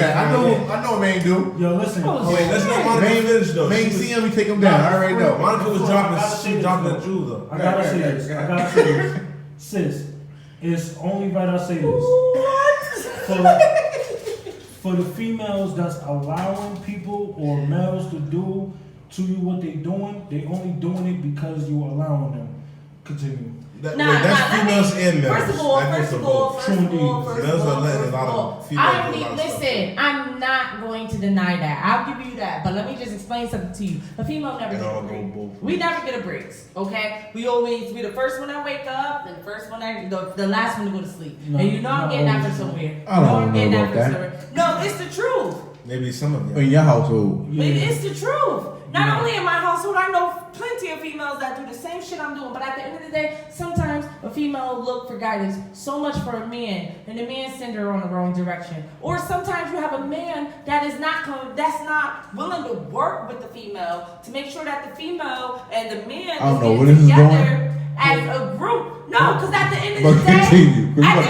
I know what Main do. Yo, listen. Wait, let's let Monica finish though. Main see him, we take him down. I already know. Monica was dropping the jewel though. I gotta say this. Sis, it's only right I say this. For the females that's allowing people or males to do to you what they doing, they only doing it because you allowing them. Continue. That's females and males. First of all, males are letting a lot of females do a lot of listen, I'm not going to deny that. I'll give you that. But let me just explain something to you. A female never gets a break. We never get a break, okay? We the first one that wake up, and the last one to go to sleep. And you know I'm getting that from somewhere. I don't know about that. No, it's the truth. Maybe some of them. In your household. Yeah. It's the truth. Not only in my household, I know plenty of females that do the same shit I'm doing. But at the end of the day, sometimes a female will look for guidance so much for a man, and the man send her on the wrong direction. Or sometimes you have a man that's not willing to work with the female to make sure that the female and the man is getting together as a group. No, because at the end of the day,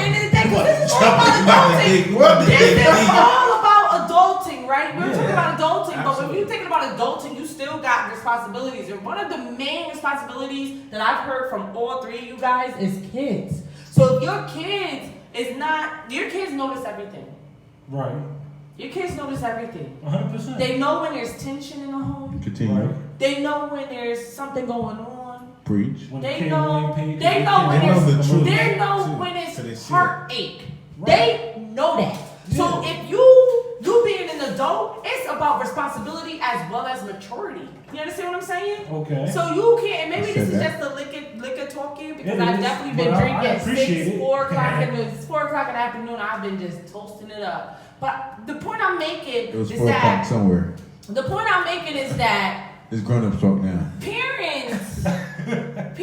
this is all about adulting. This is all about adulting, right? We're talking about adulting, absolutely. But when you're thinking about adulting, you still got responsibilities. And one of the main responsibilities that I've heard from all three of you guys is kids. So if your kids notice everything. Right. Your kids notice everything. 100%. They know when there's tension in the home. Continue. Right. They know when there's something going on. Preach. They know when it's heartache. Right. They know that. Yeah. So if you being an adult, it's about responsibility as well as maturity. You understand what I'm saying? Okay. So you can't. Maybe this is just the liquor talking because I've definitely been drinking at 6, 4 o'clock in the afternoon. I've been just toasting it up. But the point I'm making is that somewhere. The point I'm making is that it's grown-ups talk now. Parents, even if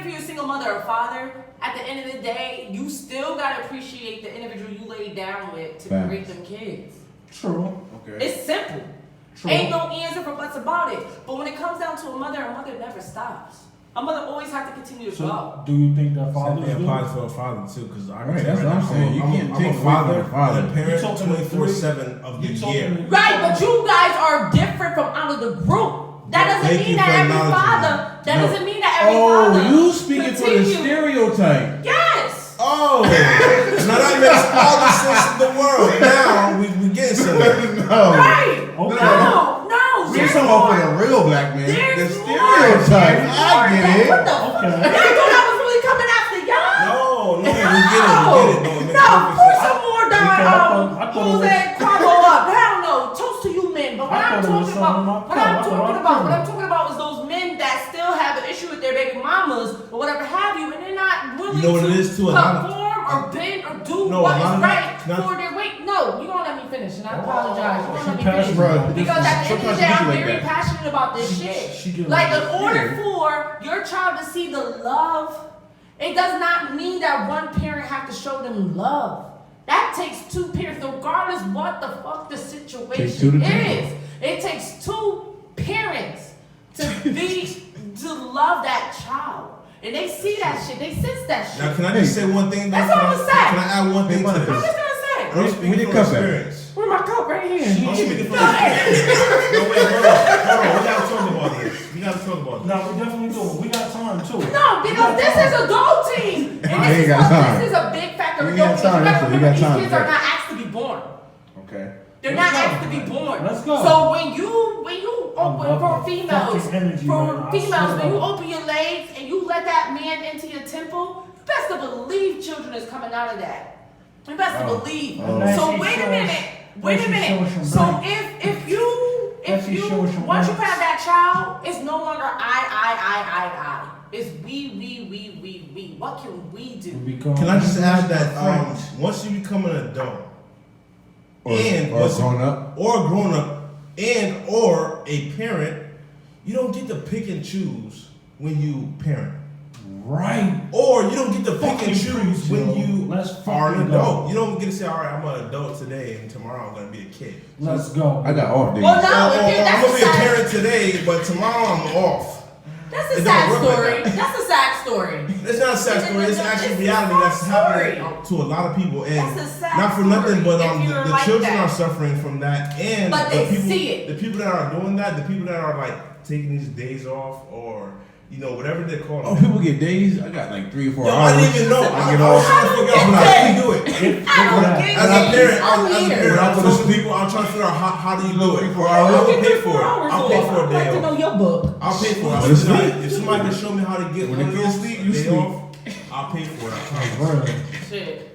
you're a single mother or father, at the end of the day, you still gotta appreciate the individual you laid down with to create them kids. True. Okay. It's simple. True. Ain't no answer for buts about it. But when it comes down to a mother never stops. A mother always has to continue to go. Do you think that fathers do? applies for a father too, because that's what I'm saying. You can't take a father, father. A parent 24/7 of the year. Right, but you guys are different from out of the group. That doesn't mean that every father. That doesn't mean that every father. Oh, you speaking for the stereotype? Yes. Oh, now that makes all the sense in the world. Now we getting somewhere. No. Right. Okay. No. You're talking about for the real black man. The stereotype. I get it. What the fuck? Y'all thought I was really coming after y'all? No, we get it. No, put some more down. Jose Quavo up. Hell no. Toast to you men. But what I'm talking about is those men that still have an issue with their baby mamas or whatever have you, and they're not willing to perform or bend or do what is right for their weight. No, you gonna let me me finish, and I apologize. You won't let me She finish. passionate. Because at the end of the Sometimes day, you I'm do like very that. passionate about this She shit. get Like, in like- order for your child to see the love, it does not mean that one parent have to show them love. That takes two parents, regardless what the fuck the Takes two to situation tango. is. It takes two parents to love that child. And they see that shit, they sense that shit. Now, can I just say one thing? That's though? all I'm Can saying. Can I add one thing to I'm this? just gonna say. And I'm speaking We need from cup that. experience. Where's my cup right here? I'm speaking from Go ahead. experience. No, wait, hold on. We gotta talk about this. We gotta talk about this. No, we definitely do. We got time too. No, because this is adulting. And I ain't got time. this is a big factor of We got adulting. time, You that's gotta it. We remember, got these time, kids are yeah. not asked to be born. Okay. They're Let's not go. asked to be born. Let's go. So when you open love for that females, fucking energy, man. I swear when you to God. open your legs and you let that man into your temple, you best to believe children is coming out of that. You best to believe. And So she wait a shows- minute. Wait a she minute. shows some So right. if you she shows some once you right. have that child, it's no longer I. It's we. What can we do? We become- Can I just add that friends. once you become an adult Or once you- grown up. or a grown up or a parent, you don't get to pick and choose when you parent. Right. Or you don't get to pick Fucking and choose preach, when yo. you Let's are an fucking adult. go. You don't get to say, all right, I'm an adult today and tomorrow I'm gonna be a kid. Let's go. I got off days. Well, no, Or if I'm that's gonna a be a sad, parent today, but tomorrow I'm off. that's a It sad don't work like story. that. That's a sad story. It's not a sad story. It's actually reality that's happening to a lot of people, and That's a sad not for nothing, but story if the you're like children that. are suffering from that, and But the they people, see it. the people that are doing that, the people that are like taking these days off, or whatever they call Oh, it. people get days. I got like 3 or 4 Yo, hours. I didn't even know. I I get was off. trying to figure out how do you do it. I don't get As a it. parent, I'm as a weird. parent, I When I go told to people, I'm trying to figure out how do you do it. 3 or 4 I hours. will pay for it. I'll pay for a I'd like to day know off. your book. I'll pay for it. When it's sleep. If somebody can show me how to get When one the of kids those sleep, you day sleep. off, I'll pay for it. I promise. Word.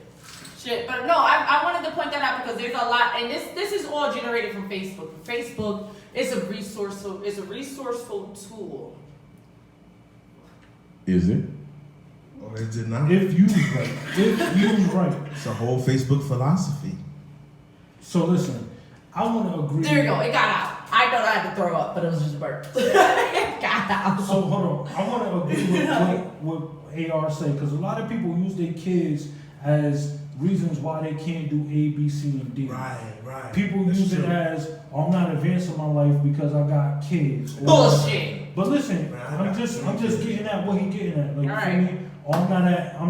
Shit. But no, I wanted to point that out because there's a lot, and this is all generated from Facebook. Facebook is a resourceful tool. Is it? Oh, it did not. If you right. If you right. It's a whole Facebook philosophy. So listen, I want to agree. There you go. It got out. I thought I had to throw up, but it was just a burp. It got out. So hold on, I want to agree with what AR say because a lot of people use their kids as reasons why they can't do A, B, C, and D. Right. People That's use true. it as I'm not advancing my life because I got kids. Or- Bullshit. But listen, Man, I'm just getting at what he getting at. Like, you Alright. feel me? Or I'm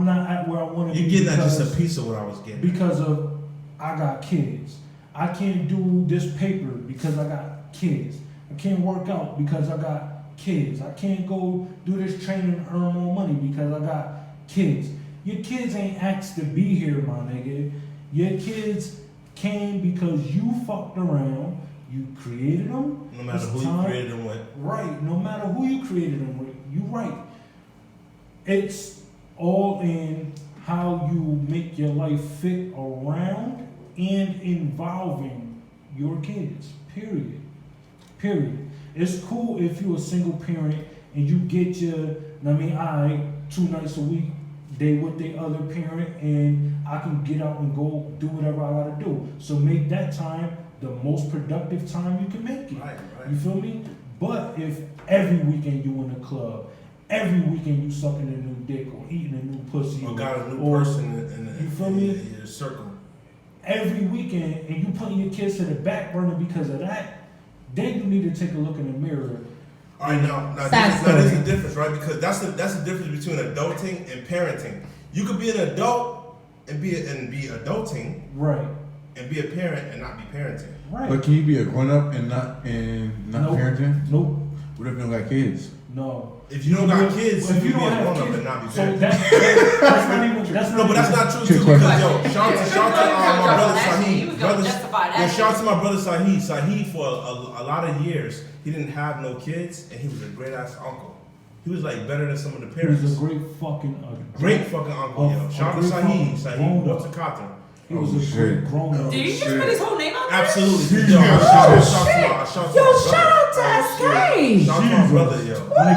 not at where I want to be. You're getting at just because- a piece of what I was getting. because of I got kids. I can't do this paper because I got kids. I can't work out because I got kids. I can't go do this training and earn more money because I got kids. Your kids ain't asked to be here, my nigga. Your kids came because you fucked around. You created them. No matter It's who time- you created them with. Right. No matter who you created them with, you right. It's all in how you make your life fit around and involving your kids. Period. It's cool if you're a single parent and you get your, 2 nights a week, they with the other parent, and I can get out and go do whatever I gotta do. So make that time the most productive time you can make it. Right. You feel me? But if every weekend you in a club, every weekend you sucking a new dick or eating a new pussy, Or got a new or person you feel me? in your circle. every weekend, and you putting your kids to the back burner because of that, then you need to take a look in the mirror. All right, now there's a difference, right? Because that's the difference between adulting and parenting. You could be an adult and be adulting, Right. and be a parent and not be parenting. Right. But can you be a grown up and not Nope. parenting? Nope. What if you don't got kids? No. If you don't got kids, If you you can be don't a have grown up kids, and not be so parenting. that's not even. That's not. No, but that's even- not true Trick too. question. Because shout out to my brother Actually, Sahid. he was gonna justify that. Shout out to my brother Sahid. Sahid for a lot of years he didn't have no kids, and he was a great ass uncle. He was like better than some of the He parents. was a great fucking. Great fucking uncle, yo. Shout out to Sahid. Sahid, what's the Carter? He was Oh, a shit. great grown up. Did you just put his whole name out there? Absolutely. Yo, Yo, shout out shout out to SK. Shout out to my brother, yo. Why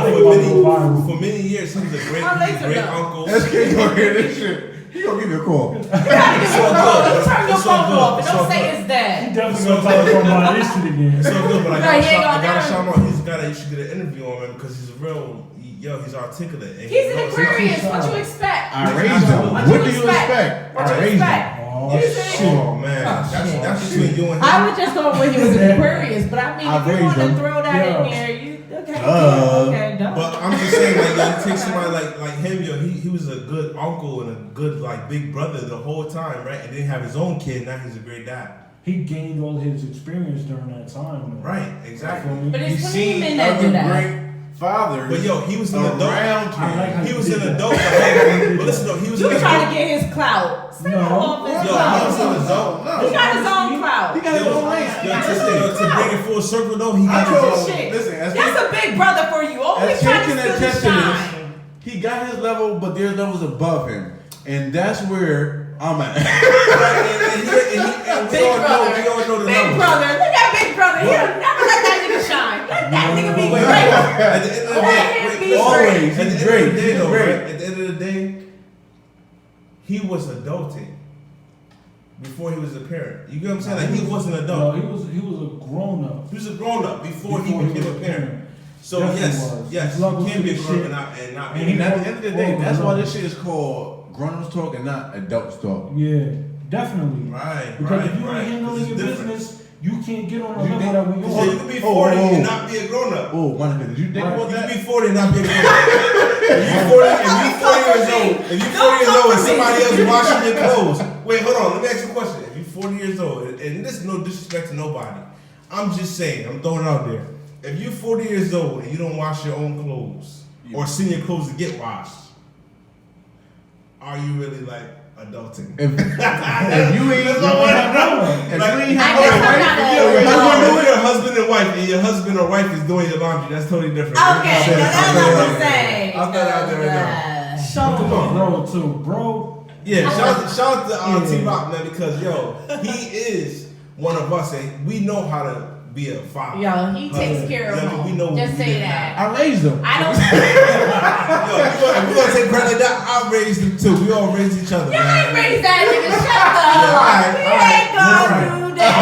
they Because go viral? for many years he was a great My legs are great done. uncle. That's kid gonna hear this shit. He gonna give me a call. You gotta give me a call. You turn your phone off and don't say it's He dead. definitely gonna talk about my history again. It's so good, but I Right, gotta shout him out. You should get an interview on him because he's a real. He's articulate. And He's an Aquarius. What you expect? I raised him. What do you expect? What I you raised expect? Oh, Oh man, that's between you and him. I would just go with he was an Aquarius, but I mean, I if you raised want to him. throw that Yeah. in there, you okay, don't. But I'm just saying, like, you take somebody like him, he was a good uncle and a good like big brother the whole time, right? And didn't have his own kid. Now he's a great dad. He gained all his experience during that time. Though. Right, exactly. But You it's plenty seen men that do other that. great fathers. But yo, he was an adult. around I like how He you was did an that. adult. But listen though, he was You an trying adult. to get his clout? Stay No. off his Yo, he clout. was an adult. He got his own clout. He got his own lane. To bring it full circle though, he got his own. Shit. Listen, That's a big brother for you. Always as trying he to can steal the attest to shine. this, he got his level, but there's levels above him, and that's where I'm at. Big brother. We all know the Big numbers. brother. Look at big brother. He'll never let that nigga shine. Let that nigga be Wait, great. at the end of the Let him be day, always. at the He's end great. of the day, He's though, great. right? At the end of the day, he was adulting before he was a parent. You get what I'm saying? Like he was an No, adult. he was a grown up. He was a grown up before he became a parent. So Definitely yes, was. yes, His levels you can be a to grown shit. up and not And be. And at the end of the day, Oh, that's why no. this shit is called grown-ups talk and not adults talk. Yeah, definitely. Right, Because right, if you right. ain't handling This your is different. business, you can't get on the You level think- that we So on. you can be 40 Oh, and not be a grown up. Oh, Monica, did you think Right. about You that? can be 40 and not be a grown up. If you 40 years old, and somebody else washing your clothes. Wait, hold on. Let me ask you a question. If you're 40 years old, and this is no disrespect to nobody, I'm just saying, I'm throwing it out there. If you're 40 years old and you don't wash your own clothes or send your clothes to get washed, are you really like adulting? If you ain't, That's if all you I ain't I have guess I'm a not wife, a- Yo, if if you're you're a husband and wife, and your husband or wife is doing your laundry, that's totally different. Okay, so that's what I'm I'll saying. throw it out there right now. Shout out Come on. to bro too, bro. Yeah, shout out to Yeah. T-Rock, man, because, yo, he is one of us, and we know how to be a father. Yo, he takes care of Yeah, we him. know Just we say didn't that. I raised them. I don't. Yo, if we're gonna take credit like that, I raised him too. We all raised each other, Y'all man. ain't raised that nigga. Shut up. We ain't gonna do that.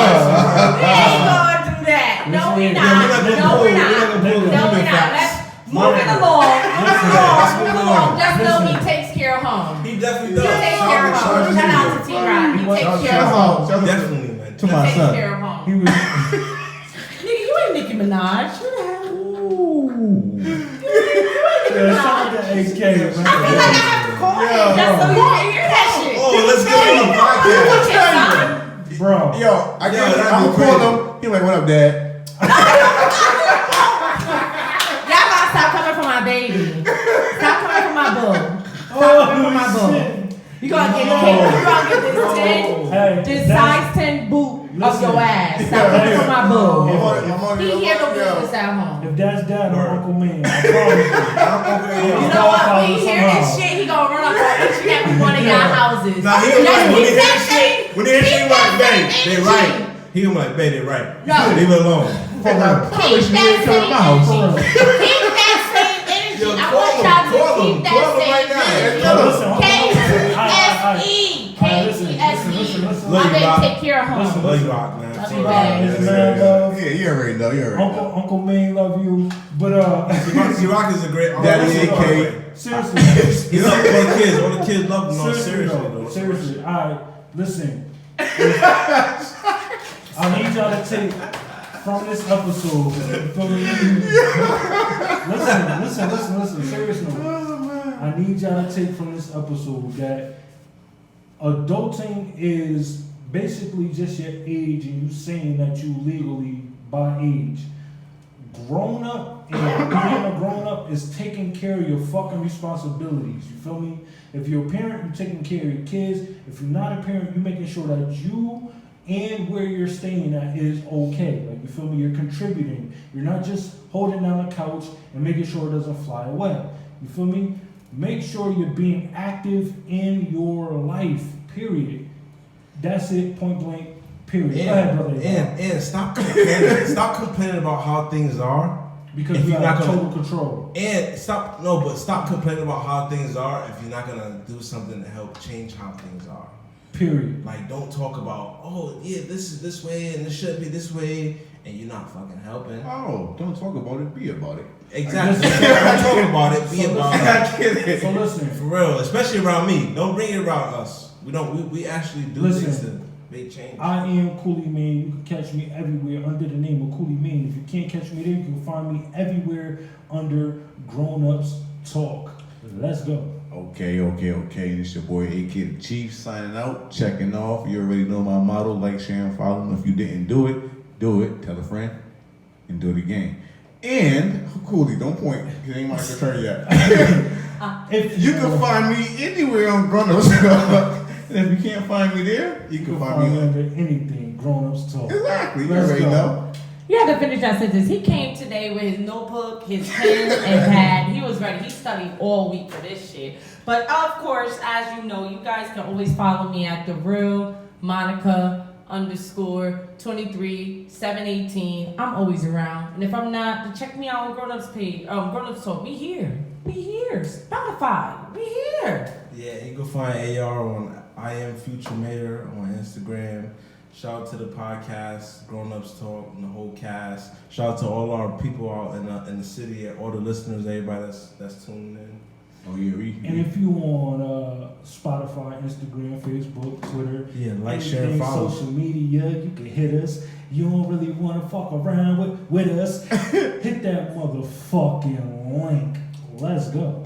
We ain't gonna do that. No, we not. No, we're not. No, we're not. Let's move it along. Move along. Just know he takes care of home. He definitely He does. takes care of home. Shout out to T-Rock. He takes care of home. Definitely, man. To He my takes son. care of home. He was Nigga, you ain't Nicki Minaj. Who the hell? yeah, shout out to AK, I feel like I man. have to call him just so you can hear that shit. Oh, let's get on the podcast. Bro. Yo, I Yo, guess that'd I'm be call crazy. him. He like, what up, Dad? Y'all gotta stop coming for my baby. Stop coming for my boo. Stop coming for my boo. You gonna get this size 10 boot of your ass. Stop coming for my boo. He here to business at home. If that's dad or Uncle Man, I promise you. You know what? When he hear this shit, he gonna run up on each and every one of y'all houses. Nah, he Just like, when keep he hear that this shit, same- when he hear keep shit, that like, babe, same they energy. right. He gonna be like, babe, they right. No. Leave it alone. Keep that same energy. Keep that same energy. Yo, I call want him, y'all to call him, keep that call him same right now. energy. Tell him. Listen, K-E-S-E. listen. My Love you, baby Rock. take care of home. Love you, Rock, man. Love For you, real. babe. Listen, man, love. Yeah, you already know. You already know. Uncle Main love you, but T-Rock is a great Daddy artist. AK. seriously, He loves all the kids. All the kids love him. No, seriously, seriously, though, though. seriously. All right, listen. I need y'all to take from this episode. Listen. Serious note. I need y'all to take from this episode that adulting is basically just your age and you saying that you legally by age. Grown up and being a grown up is taking care of your fucking responsibilities. You feel me? If you're a parent, you're taking care of your kids. If you're not a parent, you're making sure that you and where you're staying at is okay. Like, you feel me? You're contributing. You're not just holding down the couch and making sure it doesn't fly away. You feel me? Make sure you're being active in your life, period. That's it, point blank, period. Go ahead, brother. And stop complaining. Stop complaining about how things are Because if you you're not have gonna total control. and stop complaining about how things are if you're not gonna do something to help change how things are. Period. Like, don't talk about, oh yeah, this is this way and this should be this way, and you're not fucking helping. Oh, don't talk about it, be about it. Exactly. Don't talk about it, be about it. So listen, For real, especially around me. Don't bring it around us. We actually do things to make change. I am Coolie Main. You can catch me everywhere under the name of Coolie Main. If you can't catch me there, you can find me everywhere under Grown Ups Talk. Let's go. Okay. This your boy AK the Chief signing out, checking off. You already know my motto: like, share, and follow. And if you didn't do it, do it. Tell a friend, and do it again. And Coolie, don't point. It ain't my turn yet. If you can find me anywhere on Grown Ups Talk. And if you can't find me there, you can find me under anything Grown Ups Talk. Exactly. You Let's already go. know. You had to finish that sentence. He came today with his notebook, his pen, and pad. He was ready. He studied all week for this shit. But of course, as you know, you guys can always follow me at the real Monica _23 718. I'm always around. And if I'm not, check me out on Grown Ups page. Grown Ups Talk. We here. Spotify. We here. Yeah, you can find AR on I Am Future Mayor on Instagram. Shout out to the podcast, Grown Ups Talk, and the whole cast. Shout out to all our people out in the city, all the listeners, everybody that's tuning in. Oh yeah, And if you on Spotify, Instagram, Facebook, Twitter, yeah, like, share, and follow. Social media, you can hit us. You don't really want to fuck around with us. Hit that motherfucking link. Let's go.